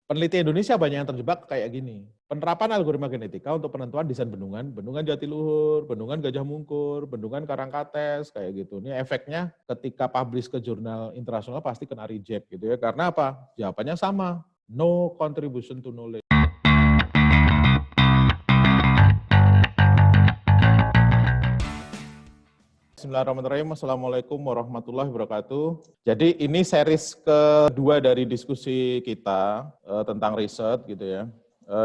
peneliti Indonesia banyak yang terjebak kayak gini. Penerapan algoritma genetika untuk penentuan desain bendungan, bendungan Jatiluhur, bendungan Gajah Mungkur, bendungan Karangkates, kayak gitu. Ini efeknya ketika publish ke jurnal internasional pasti kena reject gitu ya. Karena apa? Jawabannya sama, no contribution to knowledge. Bismillahirrahmanirrahim. Assalamualaikum warahmatullahi wabarakatuh. Jadi ini series kedua dari diskusi kita tentang riset gitu ya.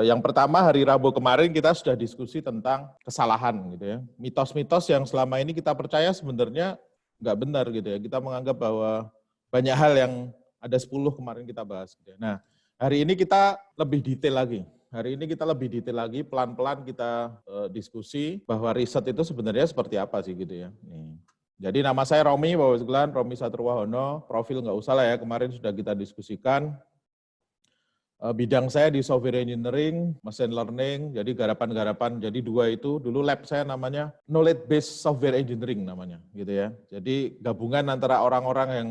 Yang pertama hari Rabu kemarin kita sudah diskusi tentang kesalahan gitu ya. Mitos-mitos yang selama ini kita percaya sebenarnya nggak benar gitu ya. Kita menganggap bahwa banyak hal yang ada 10 kemarin kita bahas gitu ya. Nah, hari ini kita lebih detail lagi. Hari ini kita lebih detail lagi, pelan-pelan kita diskusi bahwa riset itu sebenarnya seperti apa sih gitu ya. Nih. Jadi nama saya Romi, Bapak sekalian, Romi Satriwahono, profil nggak usah lah ya, kemarin sudah kita diskusikan. Bidang saya di software engineering, machine learning, jadi garapan-garapan, jadi dua itu, dulu lab saya namanya knowledge based software engineering namanya, gitu ya. Jadi gabungan antara orang-orang yang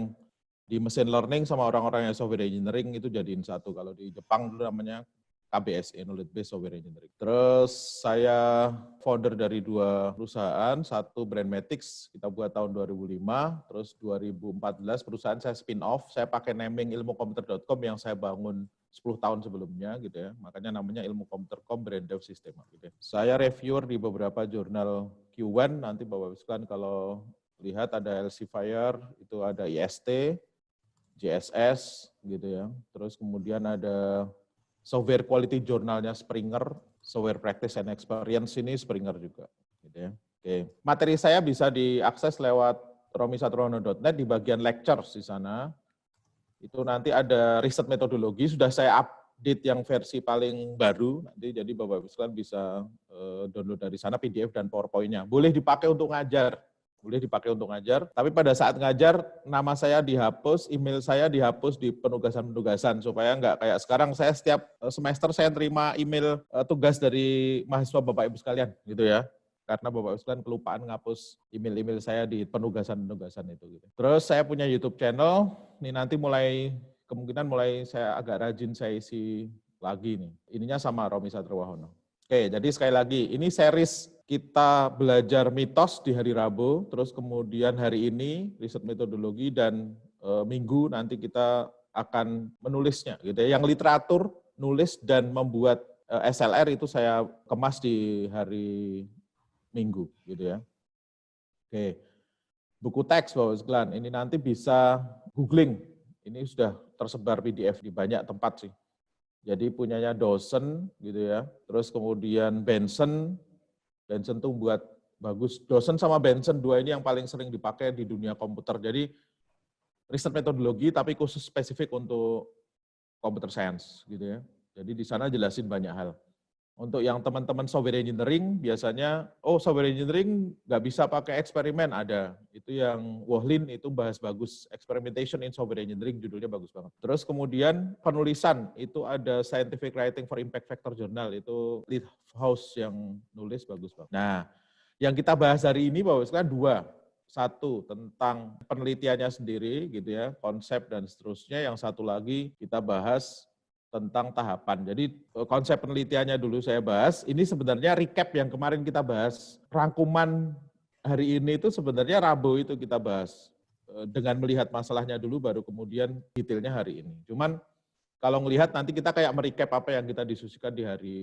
di machine learning sama orang-orang yang software engineering itu jadiin satu. Kalau di Jepang dulu namanya KBSE, Knowledge Based Software Engineering. Terus saya founder dari dua perusahaan, satu Brandmatics, kita buat tahun 2005, terus 2014 perusahaan saya spin off, saya pakai naming ilmukomputer.com yang saya bangun 10 tahun sebelumnya gitu ya, makanya namanya ilmukomputer.com Brand Dev System. Gitu ya. Saya reviewer di beberapa jurnal Q1, nanti Bapak sekalian kalau lihat ada Elsevier, itu ada IST, JSS gitu ya, terus kemudian ada Software Quality Journalnya Springer, Software Practice and Experience ini Springer juga. Gitu ya. Oke. Materi saya bisa diakses lewat romisatriwahono.net di bagian lectures di sana. Itu nanti ada riset metodologi, sudah saya update yang versi paling baru, nanti jadi Bapak-Ibu sekalian bisa download dari sana PDF dan PowerPoint-nya. Boleh dipakai untuk ngajar. Boleh dipakai untuk ngajar, tapi pada saat ngajar nama saya dihapus, email saya dihapus di penugasan-penugasan supaya enggak kayak sekarang saya setiap semester saya terima email tugas dari mahasiswa Bapak Ibu sekalian gitu ya. Karena Bapak Ibu sekalian kelupaan ngapus email-email saya di penugasan-penugasan itu gitu. Terus saya punya YouTube channel, ini nanti kemungkinan mulai saya agak rajin saya isi lagi nih. Ininya sama Romi Satriwahono. Oke, jadi sekali lagi ini series kita belajar mitos di hari Rabu, terus kemudian hari ini riset metodologi dan Minggu nanti kita akan menulisnya gitu ya. Yang literatur, nulis dan membuat SLR itu saya kemas di hari Minggu gitu ya. Oke. Buku teks Bapak sekalian, ini nanti bisa googling. Ini sudah tersebar PDF di banyak tempat sih. Jadi punyanya dosen gitu ya. Terus kemudian Benson tuh buat bagus. Dosen sama Benson dua ini yang paling sering dipakai di dunia komputer. Jadi riset metodologi tapi khusus spesifik untuk computer science gitu ya. Jadi di sana jelasin banyak hal. Untuk yang teman-teman software engineering biasanya, software engineering nggak bisa pakai eksperimen, ada. Itu yang Wohlin itu bahas bagus, Experimentation in Software Engineering, judulnya bagus banget. Terus kemudian penulisan, itu ada Scientific Writing for Impact Factor Journal, itu Leadhouse yang nulis bagus banget. Nah, yang kita bahas hari ini Bapak sekalian dua. Satu, tentang penelitiannya sendiri gitu ya, konsep dan seterusnya. Yang satu lagi kita bahas tentang tahapan. Jadi konsep penelitiannya dulu saya bahas, ini sebenarnya recap yang kemarin kita bahas. Rangkuman hari ini itu sebenarnya Rabu itu kita bahas. Dengan melihat masalahnya dulu baru kemudian detailnya hari ini. Cuman kalau melihat nanti kita kayak merecap apa yang kita diskusikan di hari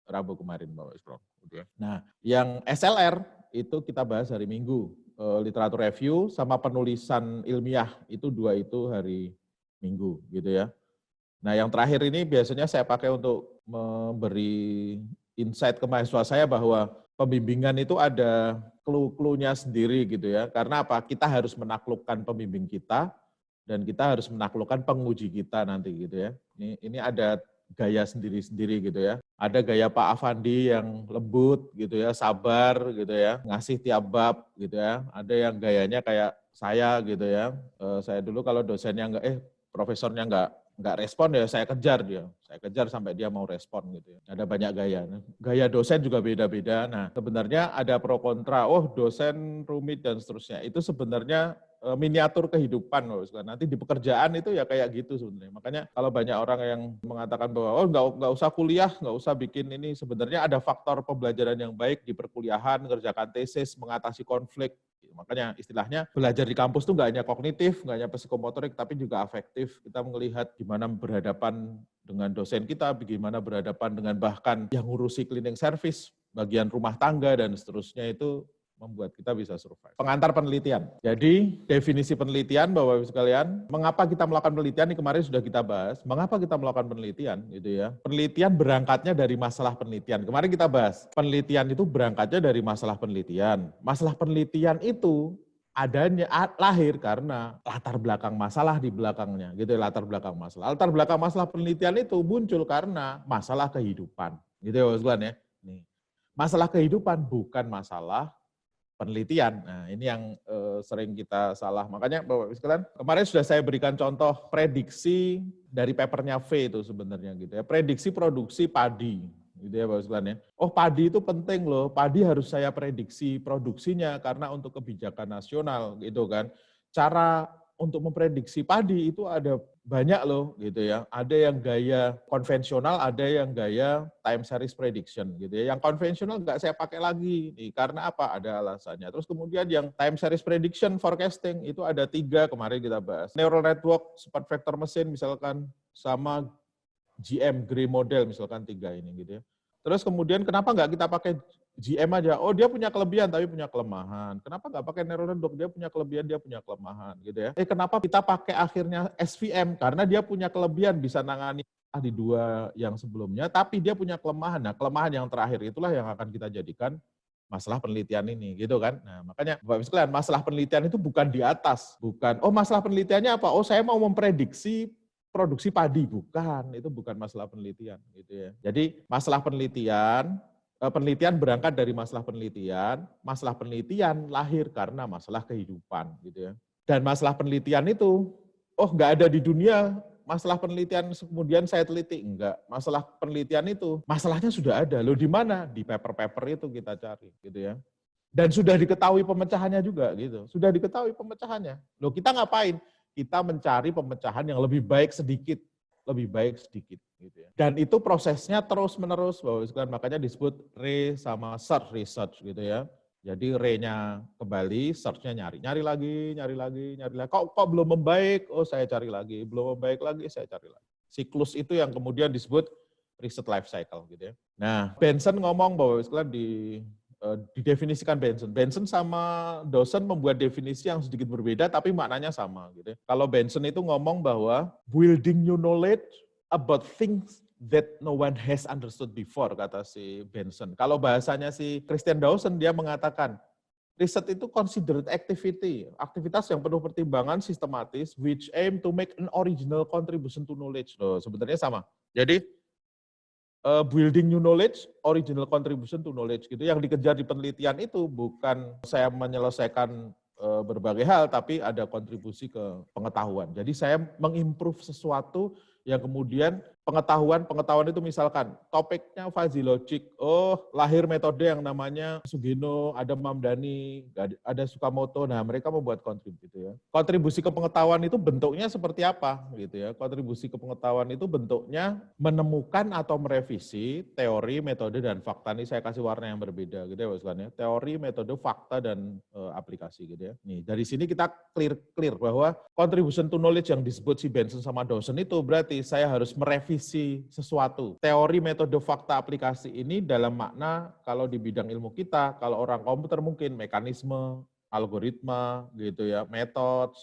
Rabu kemarin, Bapak Ibu. Nah, yang SLR itu kita bahas hari Minggu. Literatur review sama penulisan ilmiah itu dua itu hari Minggu gitu ya. Nah, yang terakhir ini biasanya saya pakai untuk memberi insight ke mahasiswa saya bahwa pembimbingan itu ada clue-cluenya sendiri gitu ya. Karena apa? Kita harus menaklukkan pembimbing kita dan kita harus menaklukkan penguji kita nanti gitu ya. Ini ada gaya sendiri-sendiri gitu ya. Ada gaya Pak Afandi yang lembut gitu ya, sabar gitu ya, ngasih tiap bab gitu ya. Ada yang gayanya kayak saya gitu ya. Saya dulu kalau dosennya profesornya nggak respon ya saya kejar dia. Saya kejar sampai dia mau respon gitu ya. Ada banyak gaya. Gaya dosen juga beda-beda. Nah, sebenarnya ada pro kontra. Oh, dosen rumit dan seterusnya. Itu sebenarnya miniatur kehidupan loh. Nanti di pekerjaan itu ya kayak gitu sebenarnya. Makanya kalau banyak orang yang mengatakan bahwa oh nggak usah kuliah, nggak usah bikin ini, sebenarnya ada faktor pembelajaran yang baik di perkuliahan, kerjakan tesis, mengatasi konflik. Makanya istilahnya belajar di kampus itu nggak hanya kognitif, nggak hanya psikomotorik, tapi juga afektif. Kita melihat gimana berhadapan dengan dosen kita, bagaimana berhadapan dengan bahkan yang ngurusi cleaning service, bagian rumah tangga, dan seterusnya itu membuat kita bisa survive. Pengantar penelitian. Jadi definisi penelitian Bapak Ibu sekalian, mengapa kita melakukan penelitian ini kemarin sudah kita bahas. Mengapa kita melakukan penelitian gitu ya? Penelitian berangkatnya dari masalah penelitian. Kemarin kita bahas, penelitian itu berangkatnya dari masalah penelitian. Masalah penelitian itu adanya lahir karena latar belakang masalah di belakangnya gitu ya, latar belakang masalah. Latar belakang masalah penelitian itu muncul karena masalah kehidupan. Gitu ya Bapak Ibu sekalian ya. Nih. Masalah kehidupan bukan masalah penelitian. Nah, ini yang sering kita salah. Makanya Bapak Ibu sekalian, kemarin sudah saya berikan contoh prediksi dari papernya V itu sebenarnya gitu ya. Prediksi produksi padi gitu ya Bapak Ibu sekalian ya. Oh, padi itu penting loh. Padi harus saya prediksi produksinya karena untuk kebijakan nasional gitu kan. Cara untuk memprediksi padi itu ada banyak loh gitu ya. Ada yang gaya konvensional, ada yang gaya time series prediction gitu ya. Yang konvensional nggak saya pakai lagi nih, karena apa? Ada alasannya. Terus kemudian yang time series prediction forecasting itu ada 3 kemarin kita bahas. Neural network, smart vector machine misalkan, sama GM, Gray model misalkan 3 ini gitu ya. Terus kemudian kenapa nggak kita pakai GM aja? Oh dia punya kelebihan tapi punya kelemahan. Kenapa nggak pakai neural network? Dia punya kelebihan, dia punya kelemahan gitu ya. Kenapa kita pakai akhirnya SVM? Karena dia punya kelebihan bisa nangani di 2 yang sebelumnya, tapi dia punya kelemahan. Nah kelemahan yang terakhir itulah yang akan kita jadikan masalah penelitian ini gitu kan. Nah makanya Bapak Ibu sekalian, masalah penelitian itu bukan di atas. Bukan, oh masalah penelitiannya apa? Oh saya mau memprediksi produksi padi, bukan, itu bukan masalah penelitian gitu ya. Jadi masalah penelitian berangkat dari masalah penelitian lahir karena masalah kehidupan gitu ya. Dan masalah penelitian itu, oh nggak ada di dunia, masalah penelitian kemudian saya teliti, enggak. Masalah penelitian itu, masalahnya sudah ada, loh di mana? Di paper-paper itu kita cari gitu ya. Dan sudah diketahui pemecahannya juga gitu, sudah diketahui pemecahannya. Loh kita ngapain? Kita mencari pemecahan yang lebih baik sedikit gitu ya. Dan itu prosesnya terus-menerus, Bapak Ibu sekalian, makanya disebut re sama search research gitu ya. Jadi re-nya kembali, search-nya nyari lagi. Kok belum membaik? Oh, saya cari lagi. Belum membaik lagi, saya cari lagi. Siklus itu yang kemudian disebut research life cycle gitu ya. Nah, Benson ngomong Bapak Ibu sekalian didefinisikan Benson sama Dawson membuat definisi yang sedikit berbeda tapi maknanya sama gitu. Kalau Benson itu ngomong bahwa building new knowledge about things that no one has understood before, kata si Benson. Kalau bahasanya si Christian Dawson, dia mengatakan riset itu considered activity, aktivitas yang penuh pertimbangan sistematis which aim to make an original contribution to knowledge. Loh, sebenarnya sama. Jadi building new knowledge, original contribution to knowledge gitu. Yang dikejar di penelitian itu bukan saya menyelesaikan berbagai hal, tapi ada kontribusi ke pengetahuan. Jadi saya mengimprove sesuatu yang kemudian pengetahuan itu misalkan topiknya fuzzy logic, oh lahir metode yang namanya Sugino, ada Mamdani, ada Sukamoto, nah mereka membuat kontribusi gitu ya. Kontribusi ke pengetahuan itu bentuknya seperti apa gitu ya. Kontribusi ke pengetahuan itu bentuknya menemukan atau merevisi teori, metode, dan fakta. Ini saya kasih warna yang berbeda gitu ya maksudnya. Teori, metode, fakta, dan aplikasi gitu ya. Nih dari sini kita clear bahwa contribution to knowledge yang disebut si Benson sama Dawson itu berarti saya harus merevisi sesuatu. Teori, metode, fakta, aplikasi ini dalam makna kalau di bidang ilmu kita, kalau orang komputer mungkin mekanisme, algoritma gitu ya, metode,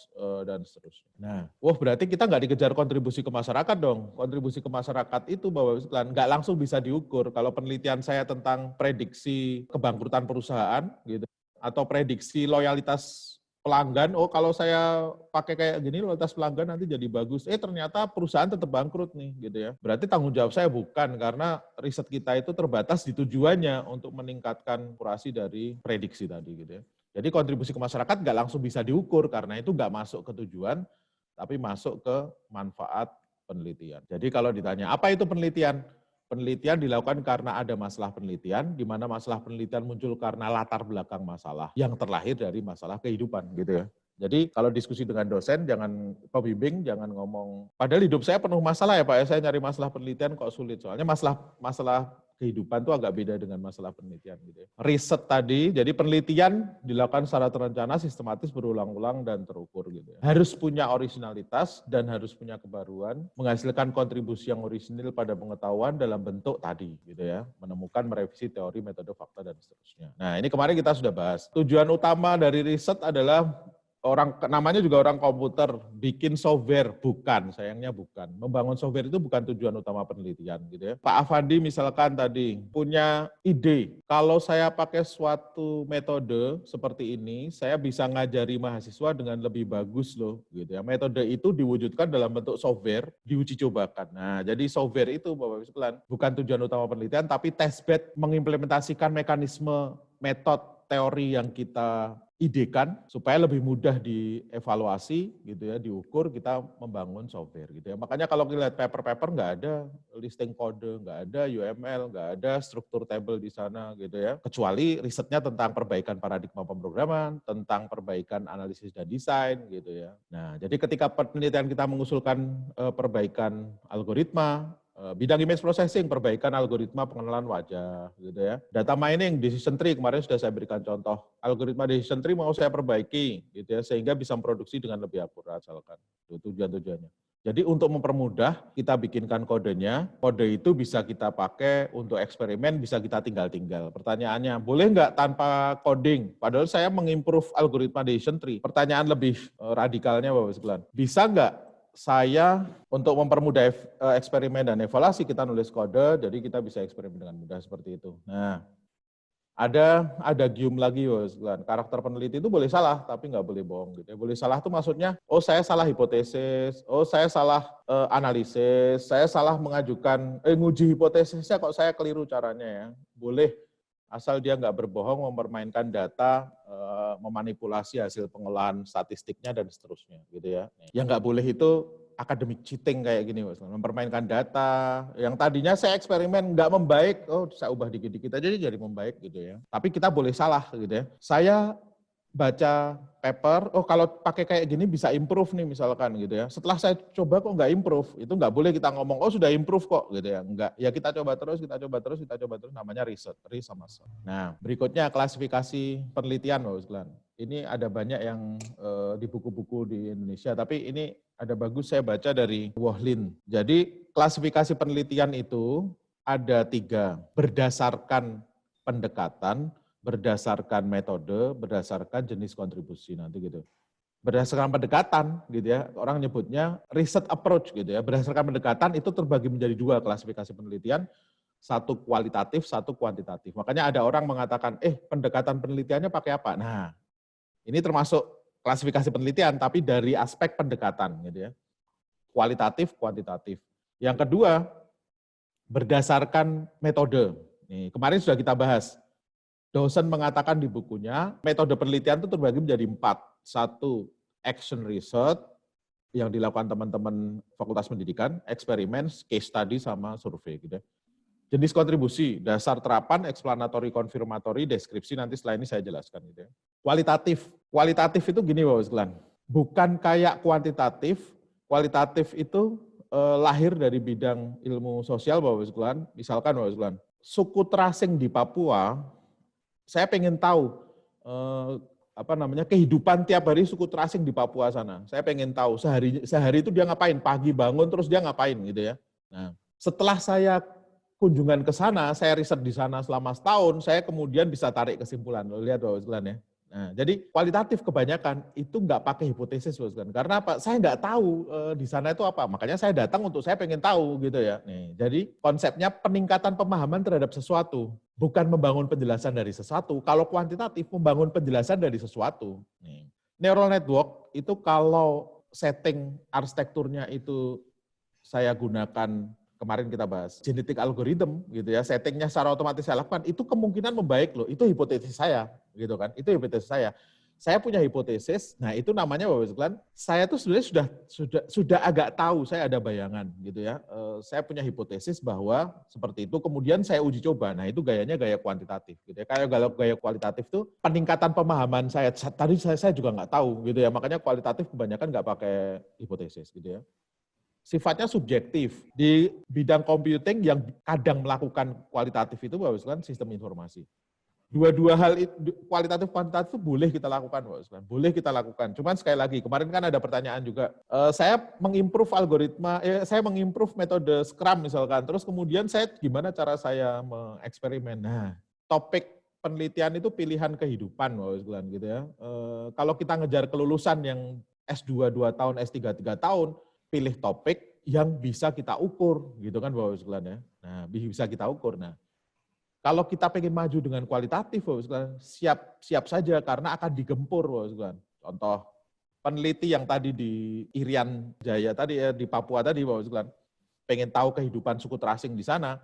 dan seterusnya. Nah, berarti kita nggak dikejar kontribusi ke masyarakat dong. Kontribusi ke masyarakat itu Bapak Ibu sekalian nggak langsung bisa diukur. Kalau penelitian saya tentang prediksi kebangkrutan perusahaan gitu, atau prediksi loyalitas pelanggan, oh kalau saya pakai kayak gini loyalitas pelanggan nanti jadi bagus. Ternyata perusahaan tetap bangkrut nih gitu ya. Berarti tanggung jawab saya bukan, karena riset kita itu terbatas di tujuannya untuk meningkatkan akurasi dari prediksi tadi gitu ya. Jadi kontribusi ke masyarakat nggak langsung bisa diukur karena itu nggak masuk ke tujuan, tapi masuk ke manfaat penelitian. Jadi kalau ditanya, apa itu penelitian? Penelitian dilakukan karena ada masalah penelitian, di mana masalah penelitian muncul karena latar belakang masalah yang terlahir dari masalah kehidupan gitu ya. Jadi kalau diskusi dengan dosen, jangan pembimbing, jangan ngomong, padahal hidup saya penuh masalah ya Pak, ya saya nyari masalah penelitian kok sulit. Soalnya masalah kehidupan itu agak beda dengan masalah penelitian gitu ya. Riset tadi, jadi penelitian dilakukan secara terencana, sistematis, berulang-ulang, dan terukur gitu ya. Harus punya originalitas dan harus punya kebaruan, menghasilkan kontribusi yang orisinil pada pengetahuan dalam bentuk tadi gitu ya, menemukan, merevisi teori, metode, fakta, dan seterusnya. Nah ini kemarin kita sudah bahas. Tujuan utama dari riset adalah namanya juga orang komputer, bikin software, bukan, sayangnya bukan. Membangun software itu bukan tujuan utama penelitian gitu ya. Pak Afandi misalkan tadi punya ide, kalau saya pakai suatu metode seperti ini, saya bisa ngajari mahasiswa dengan lebih bagus loh gitu ya. Metode itu diwujudkan dalam bentuk software, diuji cobakan. Nah, jadi software itu Bapak Ibu sekalian bukan tujuan utama penelitian, tapi testbed mengimplementasikan mekanisme, metode, teori yang kita idekan supaya lebih mudah dievaluasi gitu ya, diukur, kita membangun software gitu ya. Makanya kalau kita lihat paper-paper nggak ada listing kode, nggak ada UML, nggak ada struktur table di sana gitu ya. Kecuali risetnya tentang perbaikan paradigma pemrograman, tentang perbaikan analisis dan desain gitu ya. Nah, jadi ketika penelitian kita mengusulkan perbaikan algoritma, bidang image processing, perbaikan algoritma pengenalan wajah, gitu ya. Data mining, decision tree, kemarin sudah saya berikan contoh. Algoritma decision tree mau saya perbaiki, gitu ya, sehingga bisa memproduksi dengan lebih akurat, misalkan. Itu tujuan-tujuannya. Jadi untuk mempermudah, kita bikinkan kodenya, kode itu bisa kita pakai untuk eksperimen, bisa kita tinggal-tinggal. Pertanyaannya, boleh nggak tanpa coding? Padahal saya mengimprove algoritma decision tree. Pertanyaan lebih radikalnya, Bapak sekalian. Bisa nggak saya untuk mempermudah eksperimen dan evaluasi kita nulis kode, jadi kita bisa eksperimen dengan mudah seperti itu. Nah, ada gium lagi, karakter peneliti itu boleh salah, tapi nggak boleh bohong. Gitu. Boleh salah itu maksudnya, oh saya salah hipotesis, oh saya salah analisis, saya salah mengajukan, nguji hipotesisnya kok saya keliru caranya ya. Boleh, asal dia nggak berbohong, mempermainkan data, memanipulasi hasil pengolahan statistiknya dan seterusnya, gitu ya. Yang nggak boleh itu academic cheating kayak gini, mempermainkan data. Yang tadinya saya eksperimen nggak membaik, oh saya ubah dikit-dikit aja jadi membaik gitu ya. Tapi kita boleh salah gitu ya. Saya baca paper, oh kalau pakai kayak gini bisa improve nih misalkan gitu ya. Setelah saya coba kok nggak improve, itu nggak boleh kita ngomong, oh sudah improve kok gitu ya. Enggak, ya kita coba terus, namanya riset, sama. Nah berikutnya klasifikasi penelitian, Bapak sekalian. Ini ada banyak yang di buku-buku di Indonesia, tapi ini ada bagus saya baca dari Wohlin. Jadi klasifikasi penelitian itu ada 3, berdasarkan pendekatan, berdasarkan metode, berdasarkan jenis kontribusi nanti gitu. Berdasarkan pendekatan gitu ya, orang nyebutnya research approach gitu ya. Berdasarkan pendekatan itu terbagi menjadi 2 klasifikasi penelitian, 1 kualitatif, 1 kuantitatif. Makanya ada orang mengatakan, pendekatan penelitiannya pakai apa? Nah, ini termasuk klasifikasi penelitian, tapi dari aspek pendekatan gitu ya. Kualitatif, kuantitatif. Yang kedua, berdasarkan metode. Nih, kemarin sudah kita bahas. Dosen mengatakan di bukunya, metode penelitian itu terbagi menjadi 4. 1, action research, yang dilakukan teman-teman Fakultas Pendidikan, eksperimen, case study, sama survei. Gitu. Jenis kontribusi, dasar terapan, explanatory, konfirmatory, deskripsi, nanti setelah ini saya jelaskan. Gitu ya. Kualitatif itu gini Bapak sekalian, bukan kayak kuantitatif, kualitatif itu lahir dari bidang ilmu sosial Bapak sekalian, misalkan Bapak sekalian, suku terasing di Papua, saya pengen tahu kehidupan tiap hari suku terasing di Papua sana. Saya pengen tahu sehari itu dia ngapain, pagi bangun terus dia ngapain gitu ya. Nah, setelah saya kunjungan ke sana, saya riset di sana selama setahun, saya kemudian bisa tarik kesimpulan. Lihat Bapak sekalian ya. Nah, jadi kualitatif kebanyakan itu nggak pakai hipotesis Bapak sekalian. Karena apa? Saya nggak tahu di sana itu apa. Makanya saya datang untuk saya pengen tahu gitu ya. Nih, jadi konsepnya peningkatan pemahaman terhadap sesuatu, bukan membangun penjelasan dari sesuatu. Kalau kuantitatif membangun penjelasan dari sesuatu. Nih. Neural network itu kalau setting arsitekturnya itu saya gunakan, kemarin kita bahas genetic algorithm gitu ya, settingnya secara otomatis saya lakukan, itu kemungkinan membaik loh, itu hipotesis saya gitu kan, itu hipotesis saya. Saya punya hipotesis, nah itu namanya Bapak sekalian, saya tuh sebenarnya sudah agak tahu, saya ada bayangan gitu ya. Saya punya hipotesis bahwa seperti itu, kemudian saya uji coba. Nah itu gayanya gaya kuantitatif gitu ya. Kayak gaya kualitatif tuh peningkatan pemahaman saya. Tadi saya juga nggak tahu gitu ya, makanya kualitatif kebanyakan nggak pakai hipotesis gitu ya. Sifatnya subjektif. Di bidang computing yang kadang melakukan kualitatif itu Bapak sekalian sistem informasi. Dua-dua hal itu, kualitatif kuantitatif itu boleh kita lakukan, Pak. Boleh kita lakukan. Cuman sekali lagi, kemarin kan ada pertanyaan juga. Saya mengimprove algoritma, saya mengimprove metode Scrum misalkan. Terus kemudian saya gimana cara saya mengeksperimen. Nah, topik penelitian itu pilihan kehidupan, Pak, gitu ya. Kalau kita ngejar kelulusan yang S2 2 tahun, S3 3 tahun, pilih topik yang bisa kita ukur, gitu kan, Bapak sekalian ya. Nah, bisa kita ukur. Nah, kalau kita pengen maju dengan kualitatif, siap saja karena akan digempur. Contoh, peneliti yang tadi di Irian Jaya tadi ya, di Papua tadi, pengen tahu kehidupan suku terasing di sana,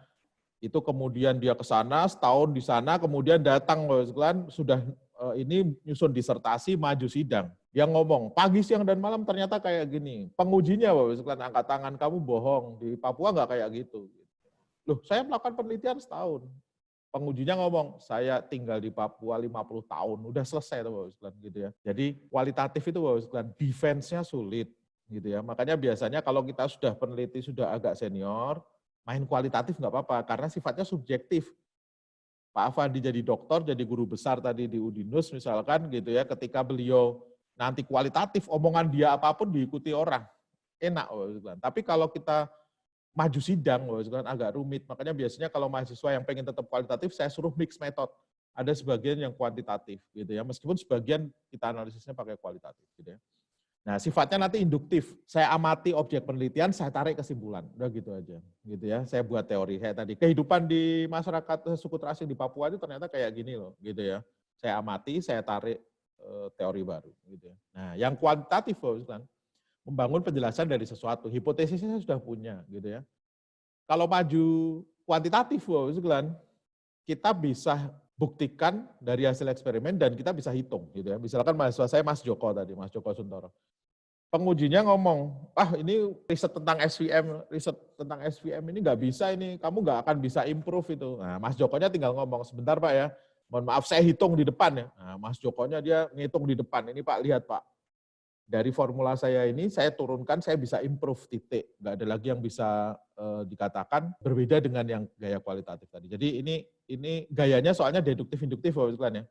itu kemudian dia ke sana, setahun di sana, kemudian datang, sudah ini nyusun disertasi, maju sidang. Dia ngomong, pagi, siang, dan malam ternyata kayak gini. Pengujinya, angkat tangan, kamu bohong, di Papua nggak kayak gitu. Loh, saya melakukan penelitian setahun. Pengujinya ngomong, saya tinggal di Papua 50 tahun, udah selesai tuh Bapak Sekalian gitu ya. Jadi kualitatif itu Bapak Sekalian, defense-nya sulit gitu ya. Makanya biasanya kalau kita sudah peneliti, sudah agak senior, main kualitatif nggak apa-apa, karena sifatnya subjektif. Pak Afandi jadi dokter, jadi guru besar tadi di Udinus misalkan gitu ya, ketika beliau nanti kualitatif, omongan dia apapun diikuti orang. Enak Bapak Sekalian. Tapi kalau kita maju sidang, kan agak rumit. Makanya biasanya kalau mahasiswa yang pengen tetap kualitatif, saya suruh mix metode. Ada sebagian yang kuantitatif, gitu ya. Meskipun sebagian kita analisisnya pakai kualitatif, gitu ya. Nah, sifatnya nanti induktif. Saya amati objek penelitian, saya tarik kesimpulan. Udah gitu aja, gitu ya. Saya buat teori. Saya tadi kehidupan di masyarakat suku terasing di Papua itu ternyata kayak gini loh, gitu ya. Saya amati, saya tarik teori baru, gitu ya. Nah, yang kuantitatif, kan, membangun penjelasan dari sesuatu. Hipotesisnya sudah punya, gitu ya. Kalau maju kuantitatif, kita bisa buktikan dari hasil eksperimen dan kita bisa hitung, gitu ya. Misalkan mahasiswa saya Mas Joko tadi, Mas Joko Suntoro. Pengujinya ngomong, ini riset tentang SVM ini nggak bisa ini, kamu nggak akan bisa improve itu. Nah, Mas Jokonya tinggal ngomong, sebentar Pak ya, mohon maaf saya hitung di depan ya. Nah, Mas Jokonya dia ngitung di depan, ini Pak lihat Pak. Dari formula saya ini, saya turunkan, saya bisa improve titik. Nggak ada lagi yang bisa dikatakan berbeda dengan yang gaya kualitatif tadi. Jadi ini gayanya soalnya deduktif-induktif, Bapak sekalian ya.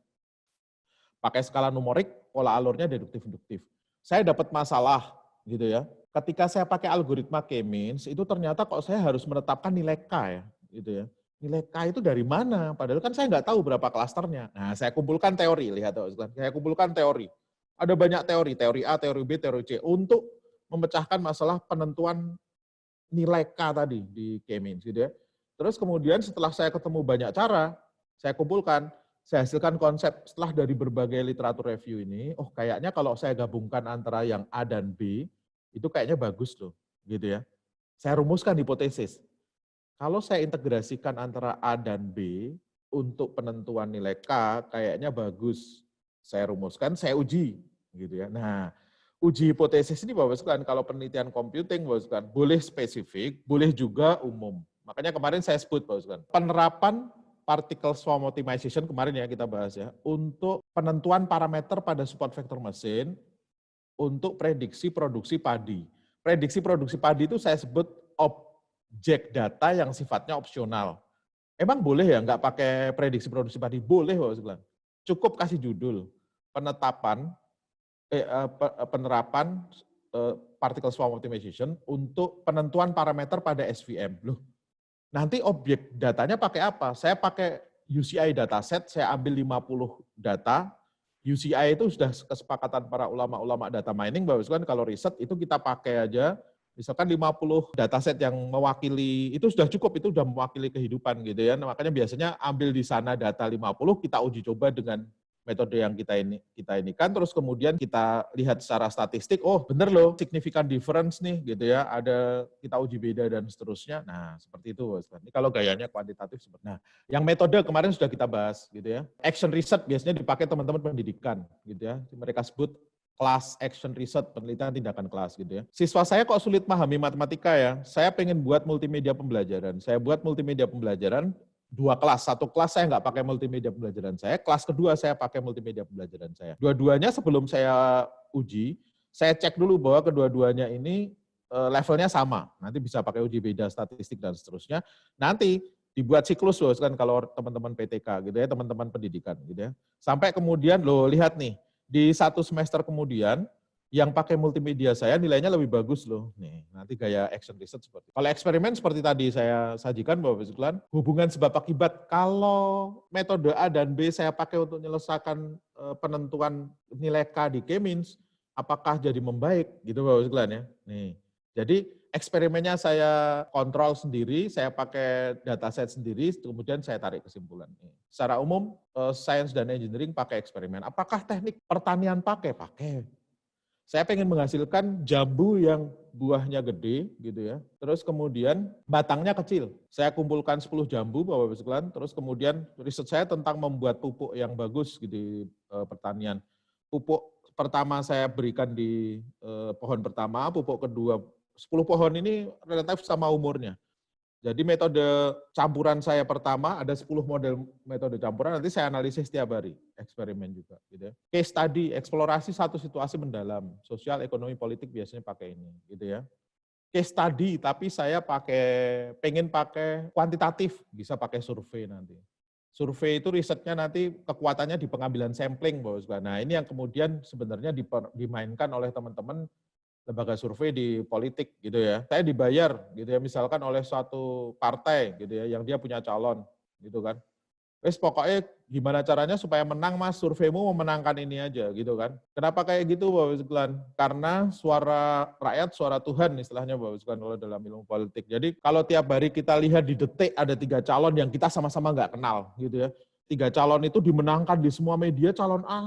Pakai skala numerik, pola alurnya deduktif-induktif. Saya dapat masalah, gitu ya. Ketika saya pakai algoritma K-means, itu ternyata kok saya harus menetapkan nilai K ya, gitu ya. Nilai K itu dari mana? Padahal kan saya nggak tahu berapa klasternya. Nah, saya kumpulkan teori, lihat Bapak sekalian. Saya kumpulkan teori. Ada banyak teori A, teori B, teori C, untuk memecahkan masalah penentuan nilai K tadi di K-means gitu ya. Terus kemudian setelah saya ketemu banyak cara, saya kumpulkan, saya hasilkan konsep setelah dari berbagai literatur review ini, kayaknya kalau saya gabungkan antara yang A dan B, itu kayaknya bagus loh, gitu ya. Saya rumuskan hipotesis. Kalau saya integrasikan antara A dan B, untuk penentuan nilai K, kayaknya bagus. Saya rumuskan, saya uji, gitu ya. Nah, uji hipotesis ini Bapak sekalian, kalau penelitian computing Bapak sekalian, boleh spesifik, boleh juga umum. Makanya kemarin saya sebut Bapak sekalian, penerapan particle swarm optimization kemarin ya kita bahas ya, untuk penentuan parameter pada support vector mesin untuk prediksi produksi padi. Prediksi produksi padi itu saya sebut objek data yang sifatnya opsional. Emang boleh ya nggak pakai prediksi produksi padi? Boleh Bapak sekalian. Cukup kasih judul penerapan particle swarm optimization untuk penentuan parameter pada SVM. Loh, nanti objek datanya pakai apa? Saya pakai UCI dataset, saya ambil 50 data. UCI itu sudah kesepakatan para ulama-ulama data mining, Bapak sekalian, kalau riset itu kita pakai aja, misalkan 50 dataset yang mewakili, itu sudah cukup, itu sudah mewakili kehidupan gitu ya. Nah, makanya biasanya ambil di sana data 50, kita uji coba dengan metode yang kita ini kan, terus kemudian kita lihat secara statistik, oh bener loh, significant difference nih gitu ya, ada kita uji beda dan seterusnya. Nah seperti itu Bos. Ini kalau gayanya kuantitatif seperti. Nah yang metode kemarin sudah kita bahas gitu ya. Action research biasanya dipakai teman-teman pendidikan gitu ya. Mereka sebut class action research, penelitian tindakan kelas gitu ya. Siswa saya kok sulit memahami matematika ya, saya pengen buat multimedia pembelajaran. Saya buat multimedia pembelajaran, 2 kelas. Satu kelas saya nggak pakai multimedia pembelajaran saya, kelas kedua saya pakai multimedia pembelajaran saya. Dua-duanya sebelum saya uji, saya cek dulu bahwa kedua-duanya ini levelnya sama. Nanti bisa pakai uji beda statistik dan seterusnya. Nanti dibuat siklus loh kan kalau teman-teman PTK gitu ya, teman-teman pendidikan gitu ya. Sampai kemudian lo lihat nih, di 1 semester kemudian yang pakai multimedia saya nilainya lebih bagus loh. Nih, nanti gaya action research seperti itu. Kalau eksperimen seperti tadi saya sajikan Bapak Ibu, hubungan sebab akibat. Kalau metode A dan B saya pakai untuk menyelesaikan penentuan nilai K di K-means, apakah jadi membaik gitu Bapak Ibu ya. Nih. Jadi eksperimennya saya kontrol sendiri, saya pakai dataset sendiri, kemudian saya tarik kesimpulan. Secara umum, sains dan engineering pakai eksperimen. Apakah teknik pertanian pakai? Pakai. Saya pengen menghasilkan jambu yang buahnya gede gitu ya. Terus kemudian batangnya kecil. Saya kumpulkan 10 jambu Bapak Ibu sekalian, terus kemudian riset saya tentang membuat pupuk yang bagus gitu di pertanian. Pupuk pertama saya berikan di pohon pertama, pupuk kedua 10 pohon ini relatif sama umurnya. Jadi metode campuran saya pertama, ada 10 model metode campuran, nanti saya analisis setiap hari, eksperimen juga. Gitu ya. Case study, eksplorasi satu situasi mendalam, sosial, ekonomi, politik biasanya pakai ini. Gitu ya. Case study, tapi saya pengen pakai kuantitatif, bisa pakai survei nanti. Survei itu risetnya nanti kekuatannya di pengambilan sampling. Nah ini yang kemudian sebenarnya dimainkan oleh teman-teman lembaga survei di politik gitu ya. Saya dibayar gitu ya, misalkan oleh suatu partai gitu ya, yang dia punya calon gitu kan. Wes pokoknya gimana caranya supaya menang Mas, surveimu memenangkan ini aja gitu kan. Kenapa kayak gitu Bapak Sekalian? Karena suara rakyat, suara Tuhan istilahnya Bapak Sekalian kalau dalam ilmu politik. Jadi kalau tiap hari kita lihat di detik ada 3 calon yang kita sama-sama nggak kenal gitu ya. 3 calon itu dimenangkan di semua media calon A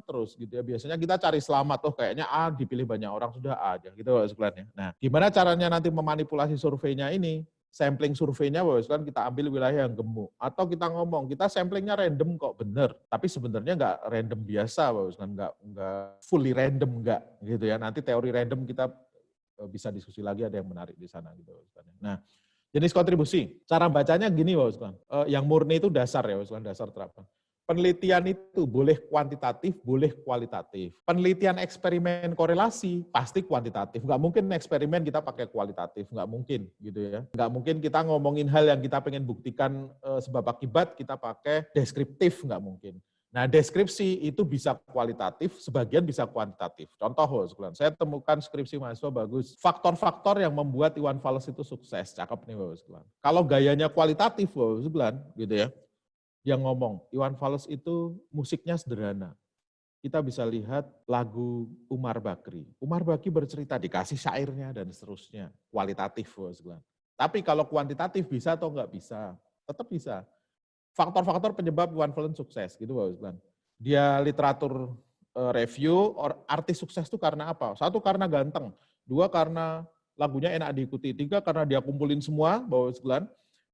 terus gitu ya. Biasanya kita cari selamat, oh kayaknya A dipilih banyak orang sudah A aja gitu Bapak Sekalian ya. Nah, gimana caranya nanti memanipulasi surveinya ini? Sampling surveinya Bapak kita ambil wilayah yang gemuk. Atau kita ngomong, kita samplingnya random kok bener. Tapi sebenarnya nggak random biasa Bapak nggak fully random nggak gitu ya. Nanti teori random kita bisa diskusi lagi, ada yang menarik di sana gitu Bapak. Nah, jenis kontribusi. Cara bacanya gini Bapak. Yang murni itu dasar ya Bapak, dasar terapan. Penelitian itu boleh kuantitatif, boleh kualitatif. Penelitian eksperimen korelasi pasti kuantitatif. Nggak mungkin eksperimen kita pakai kualitatif, nggak mungkin gitu ya. Nggak mungkin kita ngomongin hal yang kita pengen buktikan sebab akibat kita pakai deskriptif, nggak mungkin. Nah, deskripsi itu bisa kualitatif, sebagian bisa kuantitatif. Contoh, saya temukan skripsi mahasiswa bagus. Faktor-faktor yang membuat Iwan Fals itu sukses. Cakep nih, Bapak. Kalau gayanya kualitatif, Bapak, gitu ya. Yang ngomong, Iwan Fals itu musiknya sederhana. Kita bisa lihat lagu Umar Bakri. Umar Bakri bercerita, dikasih syairnya dan seterusnya. Kualitatif, Bapak. Tapi kalau kuantitatif bisa atau enggak bisa? Tetap bisa. Faktor-faktor penyebab Iwan Fals sukses, gitu Bapak. Dia literatur review, artis sukses itu karena apa? 1 karena ganteng, 2 karena lagunya enak diikuti, 3 karena dia kumpulin semua, Bapak.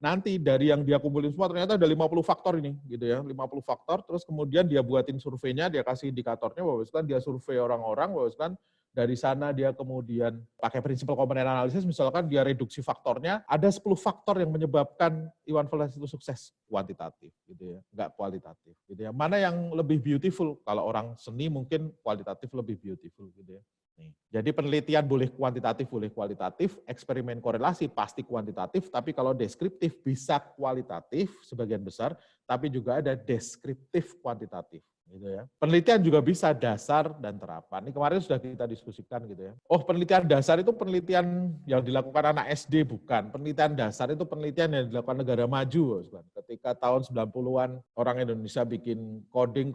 Nanti dari yang dia kumpulin semua ternyata ada 50 faktor ini, gitu ya, 50 faktor, terus kemudian dia buatin surveinya, dia kasih indikatornya, Bapak, dia survei orang-orang, Bapak, dari sana dia kemudian pakai prinsip komponen analisis, misalkan dia reduksi faktornya, ada 10 faktor yang menyebabkan Iwan Fals itu sukses, kuantitatif, gitu ya, enggak kualitatif, gitu ya. Mana yang lebih beautiful? Kalau orang seni mungkin kualitatif lebih beautiful, gitu ya. Nih. Jadi penelitian boleh kuantitatif, boleh kualitatif, eksperimen korelasi pasti kuantitatif, tapi kalau deskriptif bisa kualitatif sebagian besar, tapi juga ada deskriptif kuantitatif. Gitu ya. Penelitian juga bisa dasar dan terapan. Ini kemarin sudah kita diskusikan gitu ya. Oh, penelitian dasar itu penelitian yang dilakukan anak SD, bukan. Penelitian dasar itu penelitian yang dilakukan negara maju. Ketika tahun 90-an orang Indonesia bikin coding,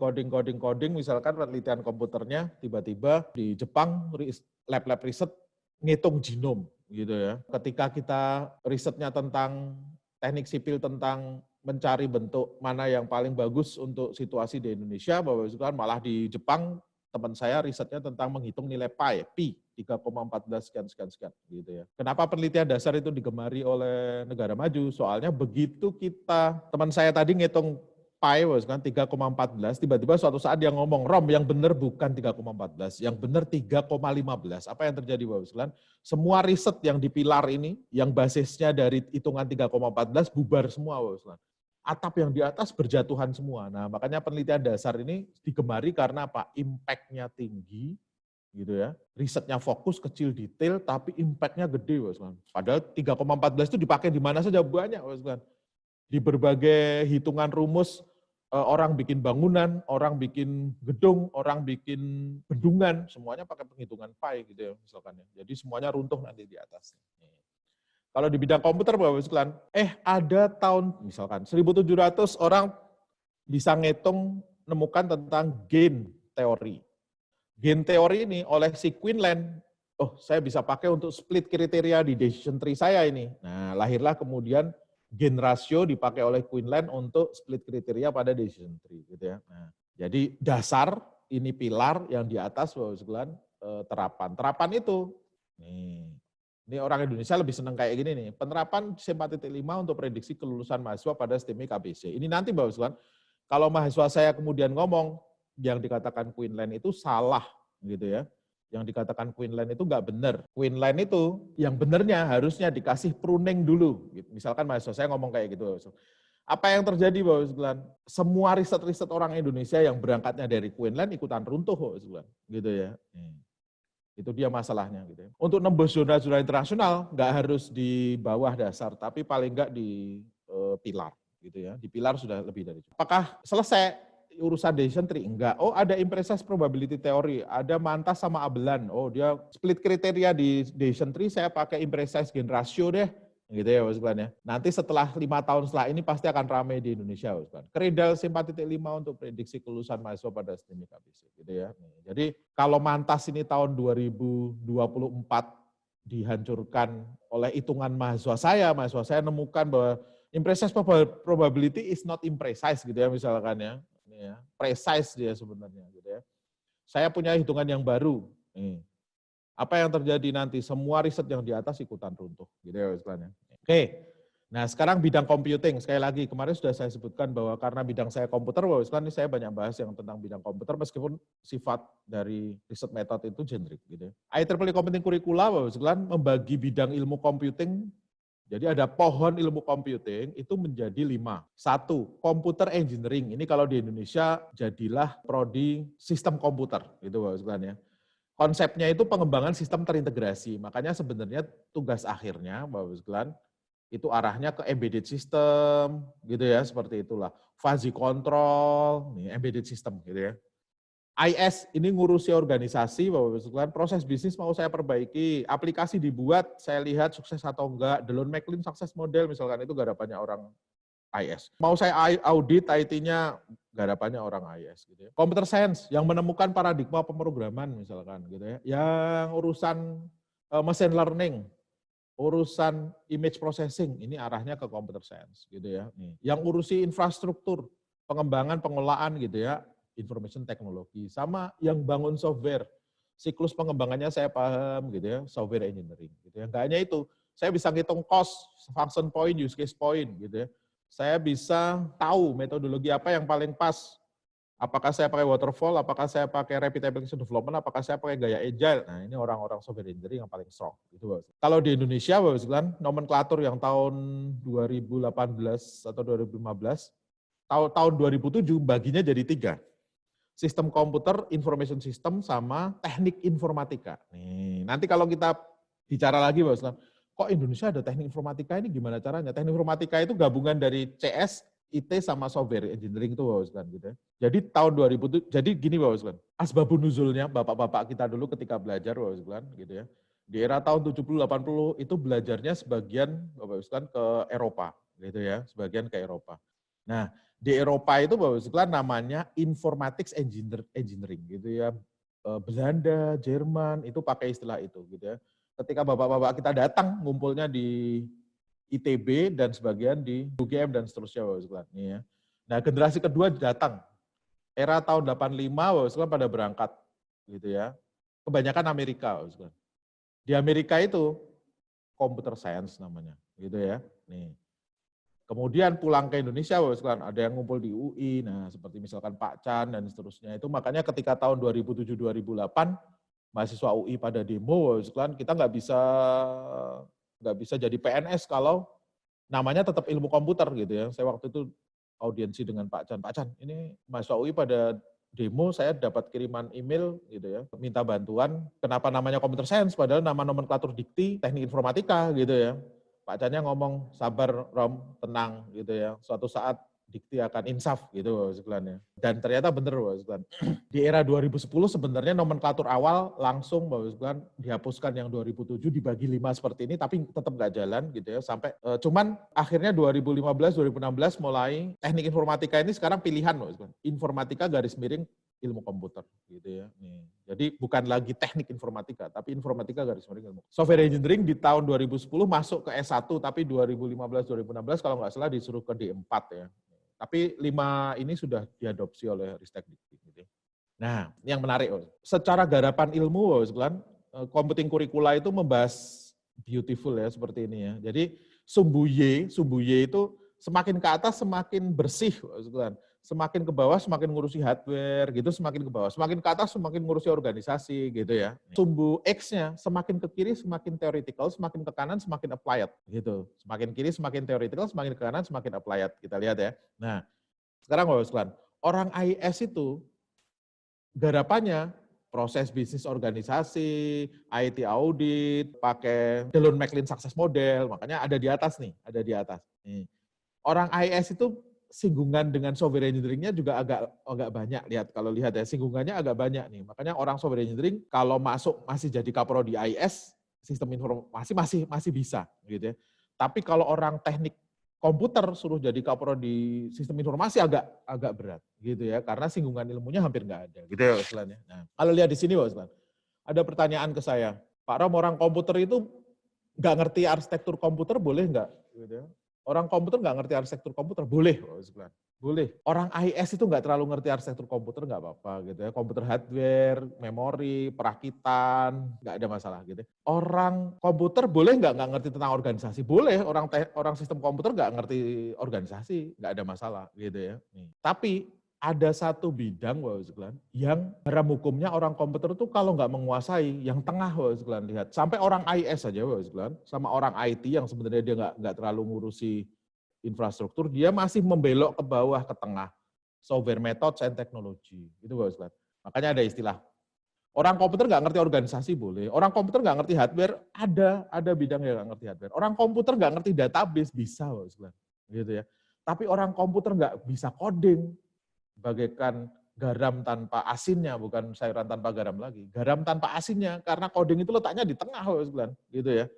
misalkan penelitian komputernya tiba-tiba di Jepang lab-lab riset ngitung genom gitu ya. Ketika kita risetnya tentang teknik sipil tentang mencari bentuk mana yang paling bagus untuk situasi di Indonesia, Bapak Ibu sekalian, malah di Jepang teman saya risetnya tentang menghitung nilai pi 3,14 sekian gitu ya. Kenapa penelitian dasar itu digemari oleh negara maju? Soalnya begitu teman saya tadi ngitung pi kan 3,14, tiba-tiba suatu saat dia ngomong, Rom yang benar bukan 3,14, yang benar 3,15. Apa yang terjadi Bapak sekalian? Semua riset yang di pilar ini, yang basisnya dari hitungan 3,14 bubar semua Bapak sekalian. Atap yang di atas berjatuhan semua. Nah, makanya penelitian dasar ini digemari karena apa? Impact-nya tinggi, gitu ya. Risetnya fokus, kecil, detail, tapi impact-nya gede, Bos. Padahal 3,14 itu dipakai di mana saja banyak, Bos. Di berbagai hitungan rumus, orang bikin bangunan, orang bikin gedung, orang bikin bendungan, semuanya pakai penghitungan pi, gitu ya, misalkan ya. Jadi semuanya runtuh nanti di atas. Kalau di bidang komputer, Bapak Ibu sekalian, ada tahun, misalkan 1700 orang bisa ngitung, nemukan tentang game teori. Game teori ini oleh si Quinlan, saya bisa pakai untuk split kriteria di decision tree saya ini. Nah, lahirlah kemudian gain ratio dipakai oleh Quinlan untuk split kriteria pada decision tree. Gitu ya. Nah, jadi dasar, ini pilar, yang di atas, Bapak Ibu sekalian, terapan. Terapan itu, ini orang Indonesia lebih senang kayak gini nih. Penerapan SIM 4.5 untuk prediksi kelulusan mahasiswa pada STMI KBC. Ini nanti Bapak sekalian, kalau mahasiswa saya kemudian ngomong yang dikatakan Quinlan itu salah gitu ya. Yang dikatakan Quinlan itu nggak benar. Quinlan itu yang benernya harusnya dikasih pruning dulu. Misalkan mahasiswa saya ngomong kayak gitu. Apa yang terjadi Bapak sekalian? Semua riset-riset orang Indonesia yang berangkatnya dari Quinlan ikutan runtuh Bapak sekalian. Gitu ya. Itu dia masalahnya gitu ya. Untuk nembus zona-zona internasional nggak harus di bawah dasar, tapi paling nggak di pilar gitu ya. Di pilar sudah lebih dari cukup. Apakah selesai urusan decision tree? Enggak. Ada imprecise probability theory, ada Mantas sama Abelan. Dia split kriteria di decision tree, saya pakai imprecise gain ratio deh. Gitu ya Bapak sekalian ya. Nanti setelah 5 tahun setelah ini pasti akan ramai di Indonesia Bapak sekalian. Keredal SIM 4.5 untuk prediksi kelulusan mahasiswa pada STMI KBC gitu ya. Jadi kalau Mantas ini tahun 2024 dihancurkan oleh hitungan mahasiswa saya nemukan bahwa imprecise probability is not imprecise gitu ya misalkan ya. Ini ya, precise dia sebenarnya gitu ya. Saya punya hitungan yang baru. Apa yang terjadi nanti? Semua riset yang di atas ikutan runtuh. Gitu ya, istilahnya. Oke, nah sekarang bidang computing. Sekali lagi, kemarin sudah saya sebutkan bahwa karena bidang saya komputer, bahwa sekarang ini saya banyak bahas yang tentang bidang komputer, meskipun sifat dari riset metode itu generik. Gitu ya. IEEE Computing Curricula, bahwa sekarang membagi bidang ilmu computing, jadi ada pohon ilmu computing itu menjadi 5. 1, computer engineering. Ini kalau di Indonesia jadilah prodi sistem komputer. Gitu bahwa sekarang ya. Konsepnya itu pengembangan sistem terintegrasi. Makanya sebenarnya tugas akhirnya, Bapak Ibu sekalian, itu arahnya ke embedded system, gitu ya, seperti itulah. Fuzzy control, embedded system, gitu ya. IS ini ngurusi organisasi, Bapak Ibu sekalian, proses bisnis mau saya perbaiki, aplikasi dibuat, saya lihat sukses atau enggak, Delon McLean sukses model, misalkan itu garapannya orang IS. Mau saya audit IT-nya, garapannya orang IS gitu ya. Computer science yang menemukan paradigma pemrograman misalkan gitu ya. Yang urusan machine learning, urusan image processing, ini arahnya ke computer science gitu ya. Yang urusi infrastruktur, pengembangan, pengelolaan gitu ya, information technology. Sama yang bangun software, siklus pengembangannya saya paham gitu ya, software engineering gitu ya. Enggak hanya itu, saya bisa ngitung cost, function point, use case point gitu ya. Saya bisa tahu metodologi apa yang paling pas. Apakah saya pakai waterfall, apakah saya pakai rapid application development, apakah saya pakai gaya agile. Nah ini orang-orang software engineering yang paling strong. Gitu, kalau di Indonesia, Bapak sekalian, nomenklatur yang tahun 2018 atau 2015, tahun 2007 baginya jadi 3. Sistem komputer, information system, sama teknik informatika. Nanti kalau kita bicara lagi, Bapak sekalian, kok Indonesia ada teknik informatika ini gimana caranya? Teknik informatika itu gabungan dari CS, IT sama software engineering itu Bapak sekalian gitu ya. Jadi tahun 2000 jadi gini Bapak sekalian. Asbabun nuzulnya bapak-bapak kita dulu ketika belajar Bapak sekalian gitu ya. Di era tahun 70 80 itu belajarnya sebagian Bapak sekalian ke Eropa gitu ya, sebagian ke Eropa. Nah, di Eropa itu Bapak sekalian namanya informatics engineering gitu ya. Belanda, Jerman itu pakai istilah itu gitu ya. Ketika bapak-bapak kita datang ngumpulnya di ITB dan sebagian di UGM dan seterusnya Bapak sekalian. Ya. Nah, generasi kedua datang. Era tahun 85 Bapak sekalian pada berangkat gitu ya. Kebanyakan Amerika Bapak sekalian. Di Amerika itu computer science namanya, gitu ya. Nih. Kemudian pulang ke Indonesia, Bapak sekalian, ada yang ngumpul di UI, nah seperti misalkan Pak Chan dan seterusnya. Itu makanya ketika tahun 2007-2008 mahasiswa UI pada demo, Bapak sekalian, kita nggak bisa jadi PNS kalau namanya tetap ilmu komputer gitu ya. Saya waktu itu audiensi dengan Pak Chan, ini mahasiswa UI pada demo, saya dapat kiriman email gitu ya, minta bantuan, kenapa namanya computer science, padahal nama nomenklatur dikti teknik informatika gitu ya. Pak Channya ngomong, sabar Rom, tenang gitu ya, suatu saat dikti akan insaf gitu Bapak sekalian ya. Dan ternyata benar Bapak sekalian. Di era 2010 sebenarnya nomenklatur awal langsung Bapak sekalian dihapuskan yang 2007 dibagi 5 seperti ini, tapi tetap nggak jalan gitu ya, sampai cuman akhirnya 2015-2016 mulai teknik informatika ini sekarang pilihan Bapak sekalian. Informatika garis miring ilmu komputer gitu ya. Nih. Jadi bukan lagi teknik informatika, tapi informatika garis miring ilmu. Software engineering di tahun 2010 masuk ke S1, tapi 2015-2016 kalau nggak salah disuruh ke D4 ya. Tapi 5 ini sudah diadopsi oleh Ristek Dikti. Gitu. Nah, yang menarik, secara garapan ilmu, computing curricula itu membahas beautiful ya, seperti ini ya. Jadi sumbu Y itu semakin ke atas semakin bersih, semakin ke bawah semakin ngurusi hardware, gitu semakin ke bawah. Semakin ke atas semakin ngurusi organisasi, gitu ya. Sumbu X-nya semakin ke kiri semakin theoretical, semakin ke kanan semakin applied, gitu. Semakin kiri semakin theoretical, semakin ke kanan semakin applied. Kita lihat ya. Nah, sekarang Bapak sekalian, orang AIS itu garapannya proses bisnis organisasi, IT audit, pakai Delon McLean success model, makanya ada di atas nih, ada di atas. Nih. Orang AIS itu singgungan dengan software engineering-nya juga agak banyak, kalau lihat ya, singgungannya agak banyak nih. Makanya orang software engineering kalau masuk masih jadi kapro di AIS, sistem informasi masih bisa gitu ya. Tapi kalau orang teknik komputer suruh jadi kapro di sistem informasi agak berat gitu ya, karena singgungan ilmunya hampir nggak ada gitu ya istilahnya. Nah, kalau lihat di sini Pak, ada pertanyaan ke saya, Pak Ram, orang komputer itu nggak ngerti arsitektur komputer boleh nggak? Gitu ya. Orang komputer nggak ngerti arsitektur komputer boleh, boleh. Orang AIS itu nggak terlalu ngerti arsitektur komputer nggak apa-apa gitu ya. Komputer hardware, memori, perakitan, nggak ada masalah gitu. Orang komputer boleh nggak ngerti tentang organisasi? Boleh. Orang sistem komputer nggak ngerti organisasi, nggak ada masalah gitu ya. Nih. Tapi ada satu bidang Bapak sekalian yang dalam hukumnya orang komputer itu kalau nggak menguasai yang tengah Bapak sekalian, lihat sampai orang IS saja Bapak sekalian sama orang IT yang sebenarnya dia nggak terlalu ngurusi infrastruktur, dia masih membelok ke bawah ke tengah, software methods and technology itu Bapak sekalian. Makanya ada istilah orang komputer nggak ngerti organisasi boleh, orang komputer nggak ngerti hardware ada bidang yang nggak ngerti hardware, orang komputer nggak ngerti database bisa Bapak sekalian, gitu ya. Tapi orang komputer nggak bisa coding, bagaikan garam tanpa asinnya, bukan sayuran tanpa garam lagi. Garam tanpa asinnya, karena coding itu letaknya di tengah, gitu ya.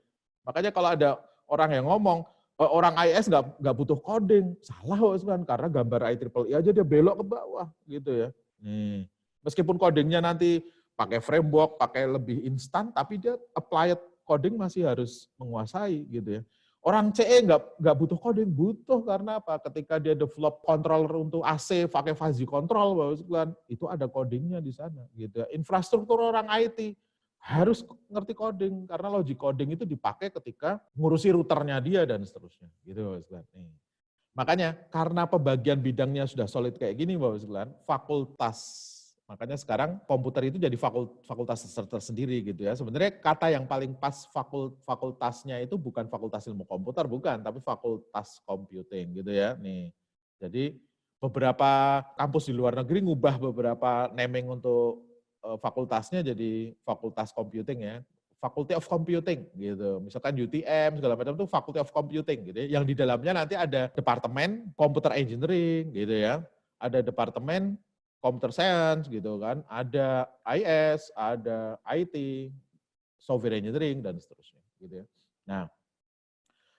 Makanya kalau ada orang yang ngomong, orang IS nggak butuh coding, salah, karena gambar IEEE aja dia belok ke bawah, gitu ya. Nih, meskipun codingnya nanti pakai framework, pakai lebih instan, tapi dia applied coding masih harus menguasai, gitu ya. Orang CE nggak butuh coding, butuh karena apa? Ketika dia develop controller untuk AC, pakai fuzzy control, itu ada codingnya di sana. Gitu. Infrastruktur orang IT harus ngerti coding, karena logic coding itu dipakai ketika ngurusi routernya dia dan seterusnya. Gitu, makanya karena pembagian bidangnya sudah solid kayak gini, Bapak sekalian, fakultas. Makanya sekarang komputer itu jadi fakultas tersendiri gitu ya. Sebenarnya kata yang paling pas fakultasnya itu bukan fakultas ilmu komputer, bukan, tapi fakultas computing gitu ya. Nih, jadi beberapa kampus di luar negeri ngubah beberapa naming untuk fakultasnya jadi fakultas computing ya. Faculty of Computing gitu. Misalkan UTM segala macam itu Faculty of Computing gitu ya. Yang di dalamnya nanti ada departemen Computer Engineering gitu ya. Ada departemen Computer Science gitu kan, ada IS, ada IT, Software Engineering dan seterusnya gitu ya. Nah,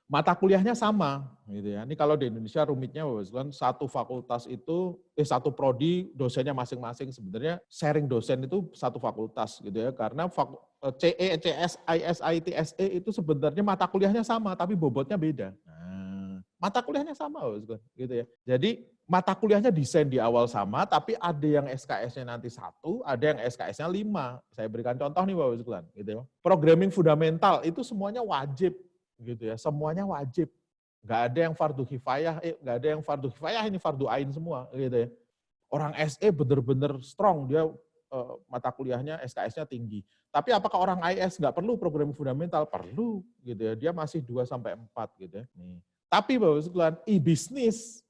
mata kuliahnya sama gitu ya. Ini kalau di Indonesia rumitnya satu fakultas itu satu prodi dosennya masing-masing, sebenarnya sharing dosen itu satu fakultas gitu ya, karena CE, CS, IS, IT, SE itu sebenarnya mata kuliahnya sama, tapi bobotnya beda. Nah, mata kuliahnya sama, gitu ya. Jadi mata kuliahnya desain di awal sama, tapi ada yang SKS-nya nanti 1, ada yang SKS-nya 5. Saya berikan contoh nih Bapak sekalian, gitu ya. Programming fundamental itu semuanya wajib, gitu ya. Semuanya wajib. Nggak ada yang fardu kifayah, nggak ada yang fardu kifayah, ini fardu ain semua, gitu ya. Orang SE benar-benar strong, dia mata kuliahnya SKS-nya tinggi. Tapi apakah orang IS nggak perlu programming fundamental? Perlu, gitu ya. Dia masih 2-4 gitu ya. Nih. Tapi Bapak sekalian, e-bisnis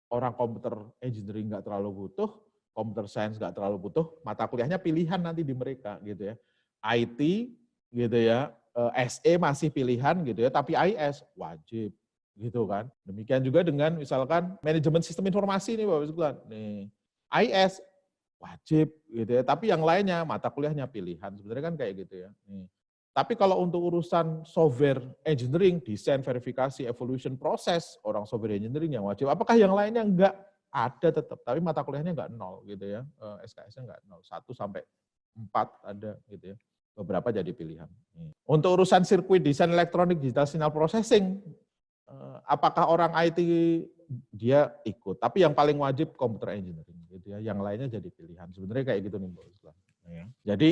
orang computer engineering nggak terlalu butuh, computer science nggak terlalu butuh, mata kuliahnya pilihan nanti di mereka gitu ya. IT gitu ya, SE masih pilihan gitu ya, tapi IS wajib gitu kan. Demikian juga dengan misalkan manajemen sistem informasi nih Bapak sekalian. Nih, IS wajib gitu ya, tapi yang lainnya mata kuliahnya pilihan. Sebenarnya kan kayak gitu ya. Nih. Tapi kalau untuk urusan software engineering, desain, verifikasi, evolution, proses, orang software engineering yang wajib. Apakah yang lainnya enggak? Ada tetap, tapi mata kuliahnya enggak 0 gitu ya. SKS-nya enggak 0, 1-4 ada gitu ya. Beberapa jadi pilihan. Untuk urusan sirkuit desain elektronik, digital signal processing, apakah orang IT dia ikut? Tapi yang paling wajib computer engineering gitu ya. Yang lainnya jadi pilihan. Sebenarnya kayak gitu nih Mbak Islam. Jadi,